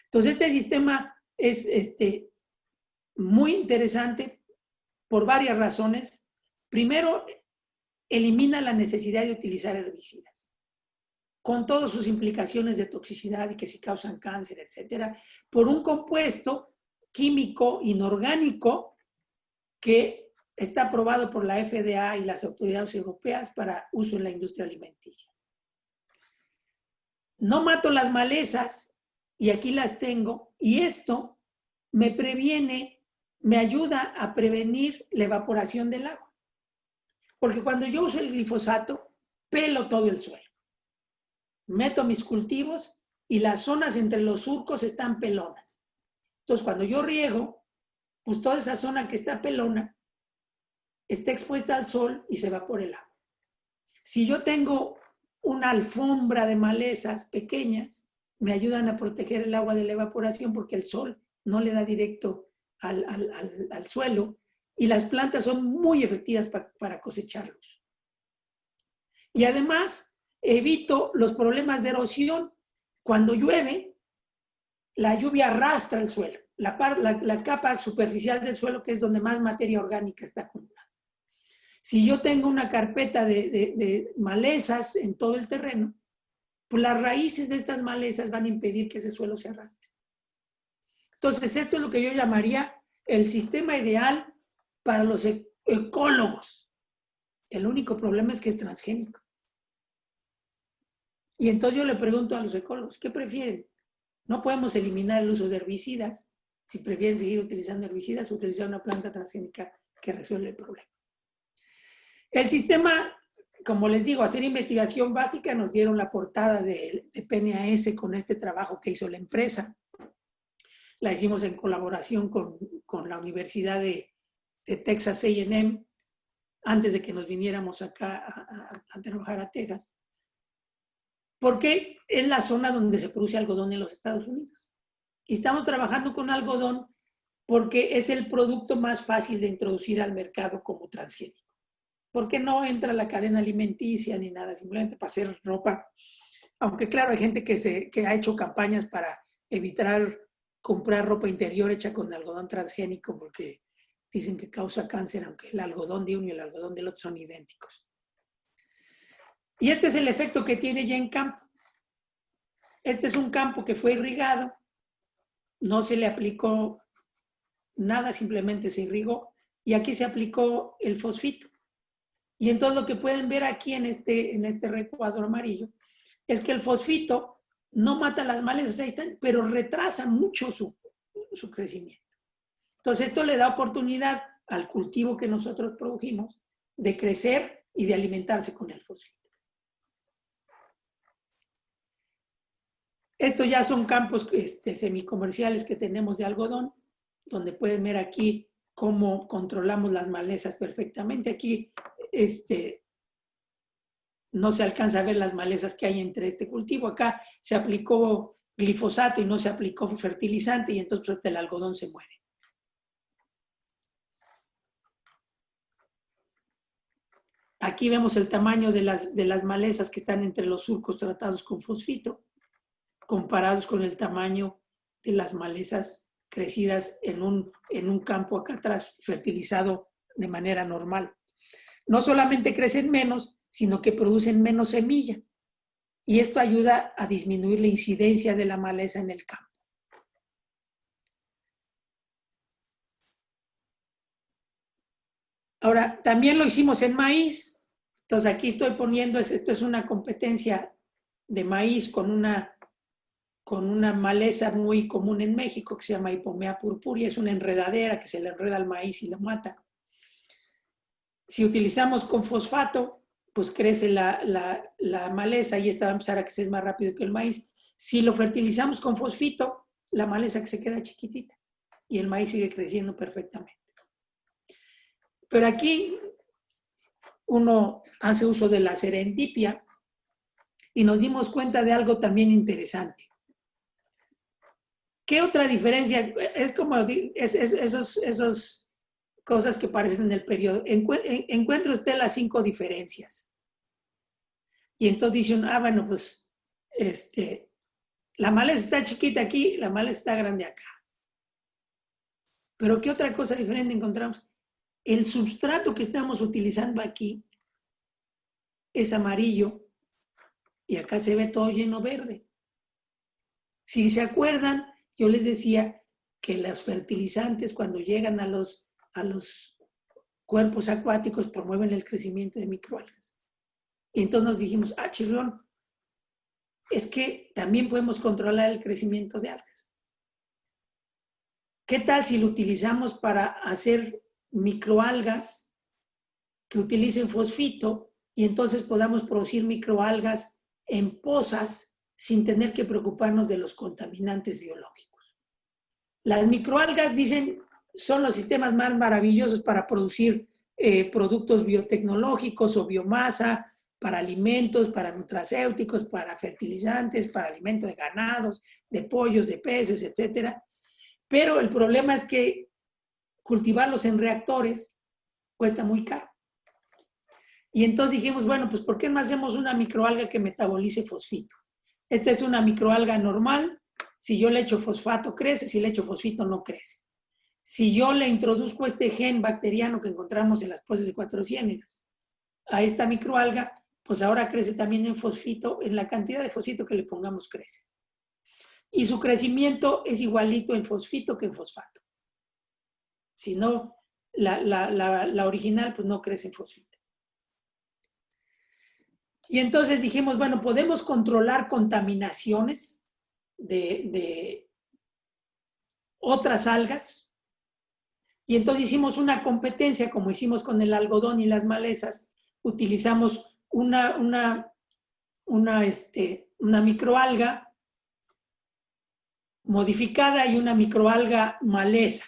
Entonces este sistema es muy interesante por varias razones. Primero, elimina la necesidad de utilizar herbicidas, con todas sus implicaciones de toxicidad y que si causan cáncer, etcétera, por un compuesto químico inorgánico que está aprobado por la FDA y las autoridades europeas para uso en la industria alimenticia. No mato las malezas, y aquí las tengo, y esto me previene, me ayuda a prevenir la evaporación del agua. Porque cuando yo uso el glifosato, pelo todo el suelo. Meto mis cultivos y las zonas entre los surcos están pelonas. Entonces, cuando yo riego, pues toda esa zona que está pelona está expuesta al sol y se evapora el agua. Si yo tengo una alfombra de malezas pequeñas, me ayudan a proteger el agua de la evaporación porque el sol no le da directo al suelo y las plantas son muy efectivas para cosecharlos. Y además, evito los problemas de erosión. Cuando llueve, la lluvia arrastra el suelo, la capa superficial del suelo, que es donde más materia orgánica está acumulada. Si yo tengo una carpeta de malezas en todo el terreno, pues las raíces de estas malezas van a impedir que ese suelo se arrastre. Entonces, esto es lo que yo llamaría el sistema ideal para los ecólogos. El único problema es que es transgénico. Y entonces yo le pregunto a los ecólogos, ¿qué prefieren? No podemos eliminar el uso de herbicidas. Si prefieren seguir utilizando herbicidas, utilizar una planta transgénica que resuelve el problema. El sistema, como les digo, hacer investigación básica, nos dieron la portada de PNAS con este trabajo que hizo la empresa. La hicimos en colaboración con la Universidad de Texas A&M, antes de que nos viniéramos acá a trabajar a Texas. Porque es la zona donde se produce algodón en los Estados Unidos. Y estamos trabajando con algodón porque es el producto más fácil de introducir al mercado como transgénico. Porque no entra a la cadena alimenticia ni nada, simplemente para hacer ropa. Aunque claro, hay gente que ha hecho campañas para evitar comprar ropa interior hecha con algodón transgénico porque dicen que causa cáncer, aunque el algodón de uno y el algodón del otro son idénticos. Y este es el efecto que tiene ya en campo. Este es un campo que fue irrigado, no se le aplicó nada, simplemente se irrigó, y aquí se aplicó el fosfito. Y entonces lo que pueden ver aquí en este recuadro amarillo es que el fosfito no mata las malezas, ahí están, pero retrasa mucho su crecimiento. Entonces esto le da oportunidad al cultivo que nosotros produjimos de crecer y de alimentarse con el fosfito. Estos ya son campos semicomerciales que tenemos de algodón, donde pueden ver aquí cómo controlamos las malezas perfectamente. Aquí no se alcanza a ver las malezas que hay entre este cultivo. Acá se aplicó glifosato y no se aplicó fertilizante y entonces hasta el algodón se muere. Aquí vemos el tamaño de las malezas que están entre los surcos tratados con fosfito, comparados con el tamaño de las malezas crecidas en un campo acá atrás fertilizado de manera normal. No solamente crecen menos, sino que producen menos semilla. Y esto ayuda a disminuir la incidencia de la maleza en el campo. Ahora, también lo hicimos en maíz. Entonces aquí estoy poniendo, esto es una competencia de maíz con una maleza muy común en México que se llama Hipomea purpurea. Es una enredadera que se le enreda al maíz y lo mata. Si utilizamos con fosfato, pues crece la maleza y esta va a empezar a crecer más rápido que el maíz. Si lo fertilizamos con fosfito, la maleza que se queda chiquitita y el maíz sigue creciendo perfectamente. Pero aquí uno hace uso de la serendipia y nos dimos cuenta de algo también interesante. ¿Qué otra diferencia? Es como esas cosas que parecen en el periodo. Encuentra usted las 5 diferencias. Y entonces dicen, bueno, pues la maleza está chiquita aquí, la maleza está grande acá. Pero ¿qué otra cosa diferente encontramos? El substrato que estamos utilizando aquí es amarillo y acá se ve todo lleno verde. Si se acuerdan, yo les decía que los fertilizantes cuando llegan a los cuerpos acuáticos promueven el crecimiento de microalgas. Y entonces nos dijimos, chirrión, es que también podemos controlar el crecimiento de algas. ¿Qué tal si lo utilizamos para hacer microalgas que utilicen fosfito y entonces podamos producir microalgas en pozas sin tener que preocuparnos de los contaminantes biológicos? Las microalgas, dicen, son los sistemas más maravillosos para producir productos biotecnológicos o biomasa, para alimentos, para nutracéuticos, para fertilizantes, para alimentos de ganados, de pollos, de peces, etc. Pero el problema es que cultivarlos en reactores cuesta muy caro. Y entonces dijimos, bueno, pues ¿por qué no hacemos una microalga que metabolice fosfito? Esta es una microalga normal. Si yo le echo fosfato, crece. Si le echo fosfito, no crece. Si yo le introduzco este gen bacteriano que encontramos en las pozas de 4 ciénegas a esta microalga, pues ahora crece también en fosfito, en la cantidad de fosfito que le pongamos crece. Y su crecimiento es igualito en fosfito que en fosfato. Si no, la original pues no crece en fosfito. Y entonces dijimos, bueno, podemos controlar contaminaciones de otras algas. Y entonces hicimos una competencia, como hicimos con el algodón y las malezas. Utilizamos una microalga modificada y una microalga maleza.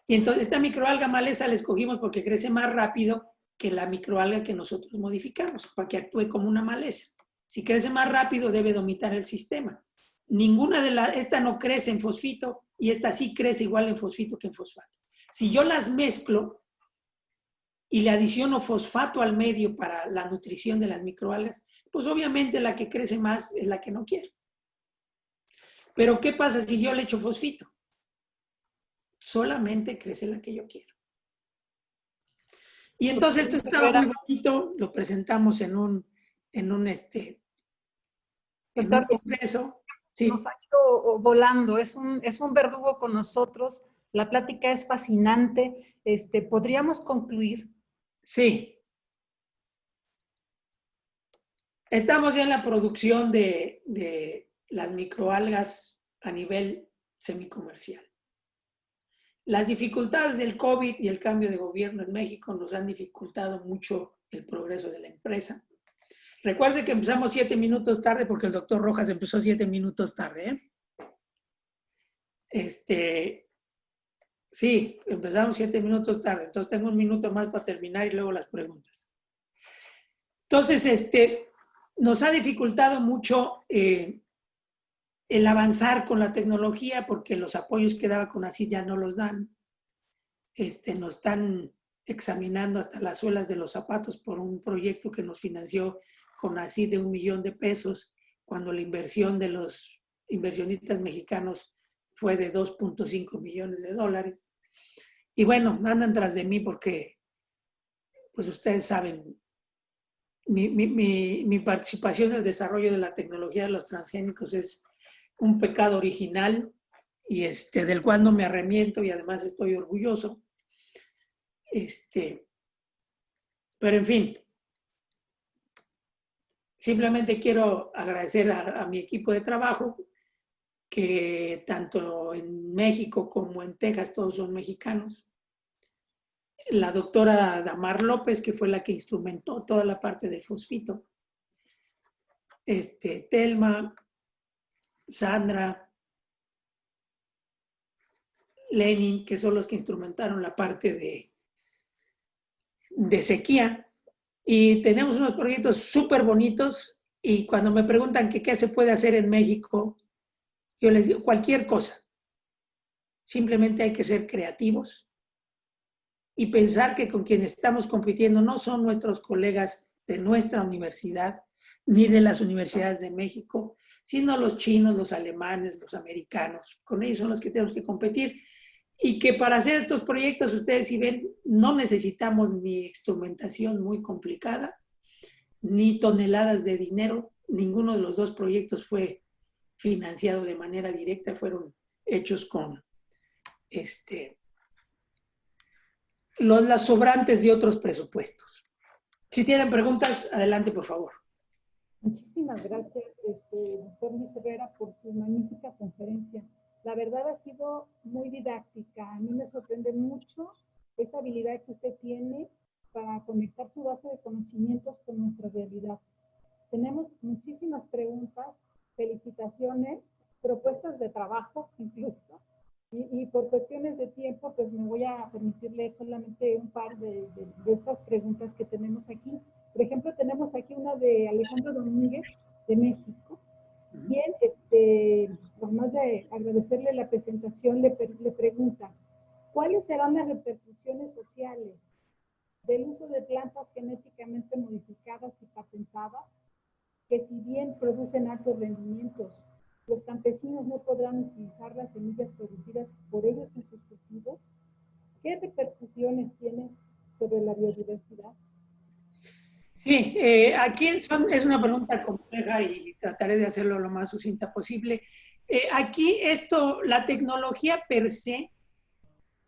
Y entonces esta microalga maleza la escogimos porque crece más rápido que la microalga que nosotros modificamos, para que actúe como una maleza. Si crece más rápido, debe dominar el sistema. esta no crece en fosfito y esta sí crece igual en fosfito que en fosfato. Si yo las mezclo y le adiciono fosfato al medio para la nutrición de las microalgas, pues obviamente la que crece más es la que no quiero. Pero ¿qué pasa si yo le echo fosfito? Solamente crece la que yo quiero. Y entonces esto estaba muy bonito, lo presentamos en un congreso. Sí. Nos ha ido volando, es un verdugo con nosotros, la plática es fascinante. ¿Podríamos concluir? Sí. Estamos ya en la producción de las microalgas a nivel semicomercial. Las dificultades del COVID y el cambio de gobierno en México nos han dificultado mucho el progreso de la empresa. Recuerde que empezamos 7 minutos tarde porque el doctor Rojas empezó 7 minutos tarde. Sí, empezamos 7 minutos tarde. Entonces tengo 1 minuto más para terminar y luego las preguntas. Entonces, nos ha dificultado mucho el avanzar con la tecnología porque los apoyos que daba CONACYT ya no los dan. Nos están examinando hasta las suelas de los zapatos por un proyecto que nos financió CONACYT de $1 millón, cuando la inversión de los inversionistas mexicanos fue de $2.5 millones. Y bueno, andan tras de mí porque, pues ustedes saben, mi participación en el desarrollo de la tecnología de los transgénicos es un pecado original y del cual no me arrepiento y además estoy orgulloso. Pero en fin, simplemente quiero agradecer a mi equipo de trabajo, que tanto en México como en Texas todos son mexicanos. La doctora Damar López, que fue la que instrumentó toda la parte del fosfito. Telma, Sandra, Lenin, que son los que instrumentaron la parte de sequía. Y tenemos unos proyectos súper bonitos y cuando me preguntan qué se puede hacer en México, yo les digo cualquier cosa. Simplemente hay que ser creativos y pensar que con quienes estamos compitiendo no son nuestros colegas de nuestra universidad ni de las universidades de México, sino los chinos, los alemanes, los americanos. Con ellos son los que tenemos que competir. Y que para hacer estos proyectos, ustedes si ven, no necesitamos ni instrumentación muy complicada, ni toneladas de dinero. Ninguno de los dos proyectos fue financiado de manera directa, fueron hechos con las sobrantes de otros presupuestos. Si tienen preguntas, adelante, por favor. Muchísimas gracias, doctor Luis Herrera, por su magnífica conferencia. La verdad ha sido muy didáctica. A mí me sorprende mucho esa habilidad que usted tiene para conectar su base de conocimientos con nuestra realidad. Tenemos muchísimas preguntas, felicitaciones, propuestas de trabajo incluso. Y por cuestiones de tiempo, pues me voy a permitir leer solamente un par de estas preguntas que tenemos aquí. Por ejemplo, tenemos aquí una de Alejandro Domínguez, de México. Y él, además de agradecerle la presentación, le pregunta, ¿cuáles serán las repercusiones sociales del uso de plantas genéticamente modificadas y patentadas, que si bien producen altos rendimientos, los campesinos no podrán utilizar las semillas producidas por ellos en sus cultivos? ¿Qué repercusiones tienen sobre la biodiversidad? Sí, aquí es una pregunta compleja y trataré de hacerlo lo más sucinta posible. Aquí la tecnología per se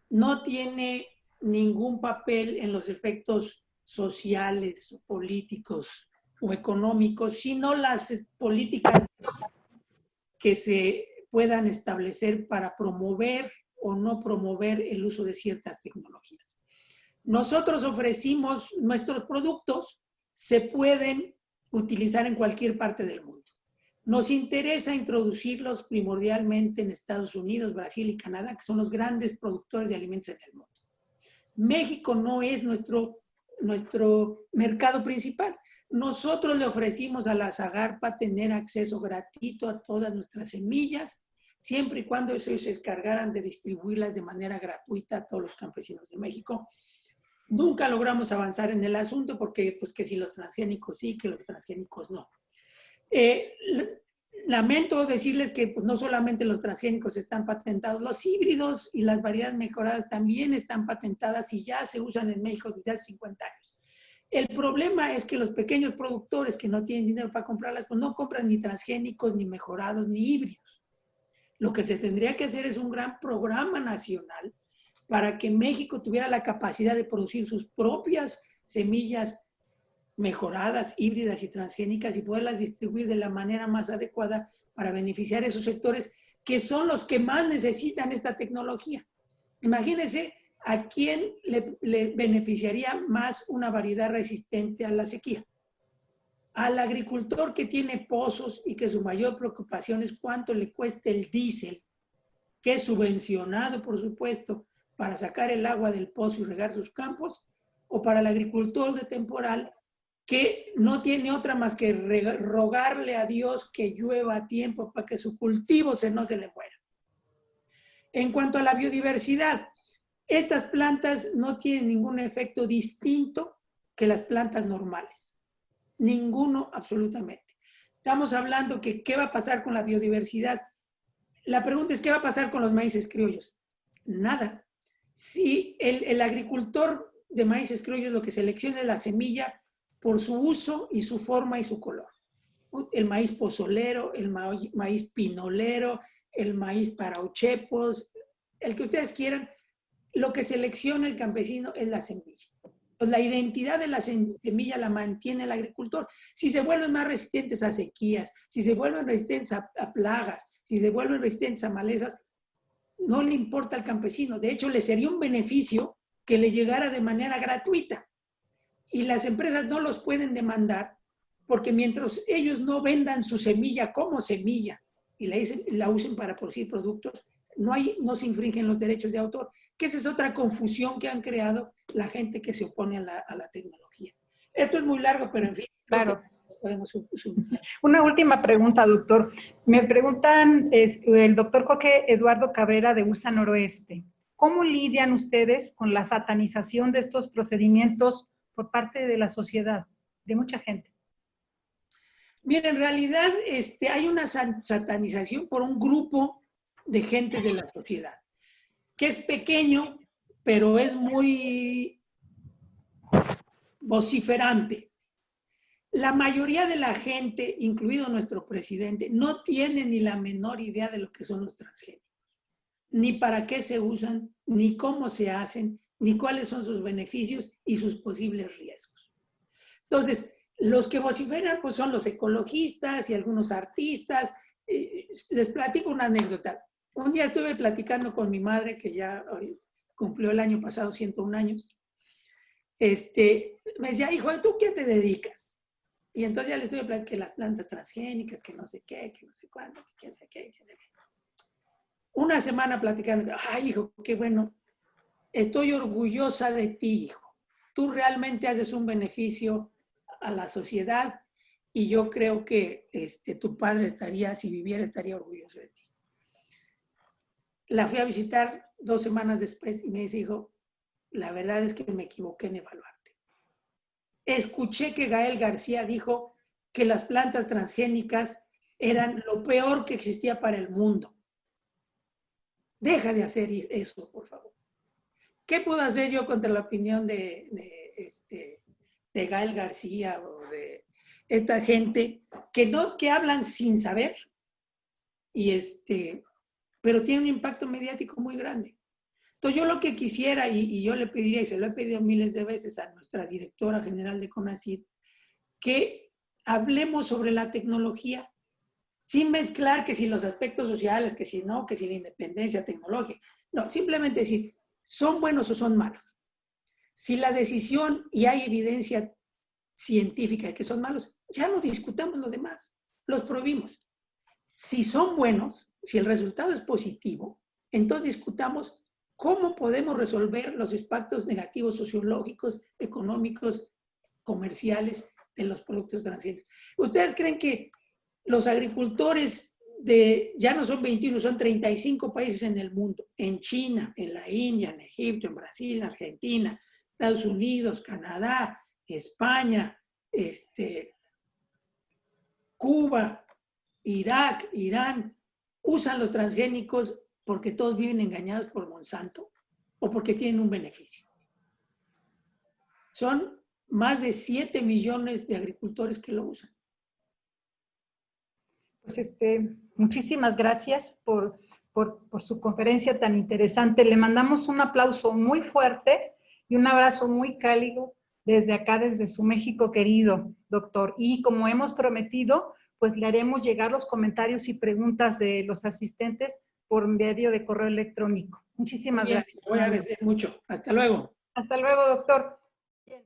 no tiene ningún papel en los efectos sociales, políticos o económicos, sino las políticas que se puedan establecer para promover o no promover el uso de ciertas tecnologías. Nosotros ofrecimos nuestros productos, se pueden utilizar en cualquier parte del mundo. Nos interesa introducirlos primordialmente en Estados Unidos, Brasil y Canadá, que son los grandes productores de alimentos en el mundo. México no es nuestro nuestro mercado principal. Nosotros le ofrecimos a la Zagarpa tener acceso gratuito a todas nuestras semillas, siempre y cuando ellos se encargaran de distribuirlas de manera gratuita a todos los campesinos de México. Nunca logramos avanzar en el asunto porque, pues, que si los transgénicos sí, que los transgénicos no. Lamento decirles que pues, no solamente los transgénicos están patentados, los híbridos y las variedades mejoradas también están patentadas y ya se usan en México desde hace 50 años. El problema es que los pequeños productores que no tienen dinero para comprarlas, pues no compran ni transgénicos, ni mejorados, ni híbridos. Lo que se tendría que hacer es un gran programa nacional para que México tuviera la capacidad de producir sus propias semillas mejoradas, híbridas y transgénicas y poderlas distribuir de la manera más adecuada para beneficiar a esos sectores que son los que más necesitan esta tecnología. Imagínense a quién le beneficiaría más una variedad resistente a la sequía. Al agricultor que tiene pozos y que su mayor preocupación es cuánto le cuesta el diésel, que es subvencionado, por supuesto, para sacar el agua del pozo y regar sus campos, o para el agricultor de temporal que no tiene otra más que rogarle a Dios que llueva a tiempo para que su cultivo no se le muera. En cuanto a la biodiversidad, estas plantas no tienen ningún efecto distinto que las plantas normales. Ninguno, absolutamente. Estamos hablando que qué va a pasar con la biodiversidad. La pregunta es, ¿qué va a pasar con los maíces criollos? Nada. Si el agricultor de maíces criollos lo que selecciona es la semilla por su uso y su forma y su color. El maíz pozolero, el maíz pinolero, el maíz parauchepos, el que ustedes quieran, lo que selecciona el campesino es la semilla. Pues la identidad de la semilla la mantiene el agricultor. Si se vuelven más resistentes a sequías, si se vuelven resistentes a plagas, si se vuelven resistentes a malezas, no le importa al campesino. De hecho, le sería un beneficio que le llegara de manera gratuita. Y las empresas no los pueden demandar porque mientras ellos no vendan su semilla como semilla y la usen para producir productos, no se infringen los derechos de autor. Que esa es otra confusión que han creado la gente que se opone a la tecnología. Esto es muy largo, pero en fin. Claro. Podemos Una última pregunta, doctor. Me preguntan, el doctor Jorge Eduardo Cabrera de USA Noroeste, ¿cómo lidian ustedes con la satanización de estos procedimientos por parte de la sociedad, de mucha gente? Mira, en realidad hay una satanización por un grupo de gentes de la sociedad, que es pequeño, pero es muy vociferante. La mayoría de la gente, incluido nuestro presidente, no tiene ni la menor idea de lo que son los transgénicos, ni para qué se usan, ni cómo se hacen, ni cuáles son sus beneficios y sus posibles riesgos. Entonces, los que vociferan pues, son los ecologistas y algunos artistas. Les platico una anécdota. Un día estuve platicando con mi madre, que ya cumplió el año pasado 101 años. Me decía, hijo, ¿tú qué te dedicas? Y entonces ya le estuve platicando que las plantas transgénicas, que no sé qué, que no sé cuándo, que no sé qué, que no sé qué. Una semana platicando, ay, hijo, qué bueno. Estoy orgullosa de ti, hijo. Tú realmente haces un beneficio a la sociedad y yo creo que tu padre si viviera, estaría orgulloso de ti. La fui a visitar 2 semanas después y me dice, hijo, la verdad es que me equivoqué en evaluarte. Escuché que Gael García dijo que las plantas transgénicas eran lo peor que existía para el mundo. Deja de hacer eso, por favor. ¿Qué puedo hacer yo contra la opinión de Gael García o de esta gente que hablan sin saber pero tiene un impacto mediático muy grande? Entonces yo lo que quisiera y yo le pediría, y se lo he pedido miles de veces a nuestra directora general de CONACYT, que hablemos sobre la tecnología sin mezclar que si los aspectos sociales, que si no, que si la independencia tecnológica. No, simplemente decir, ¿son buenos o son malos? Si la decisión y hay evidencia científica de que son malos, ya no discutamos lo demás, los prohibimos. Si son buenos, si el resultado es positivo, entonces discutamos ¿Cómo podemos resolver los impactos negativos sociológicos, económicos, comerciales de los productos transgénicos? ¿Ustedes creen que los agricultores ya no son 21, son 35 países en el mundo, en China, en la India, en Egipto, en Brasil, en Argentina, Estados Unidos, Canadá, España, Cuba, Irak, Irán, usan los transgénicos porque todos viven engañados por Monsanto o porque tienen un beneficio? Son más de 7 millones de agricultores que lo usan. Pues muchísimas gracias por su conferencia tan interesante. Le mandamos un aplauso muy fuerte y un abrazo muy cálido desde acá, desde su México querido, doctor. Y como hemos prometido, pues le haremos llegar los comentarios y preguntas de los asistentes por medio de correo electrónico. Muchísimas gracias. Voy a agradecer mucho. Hasta luego. Hasta luego, doctor. Bien.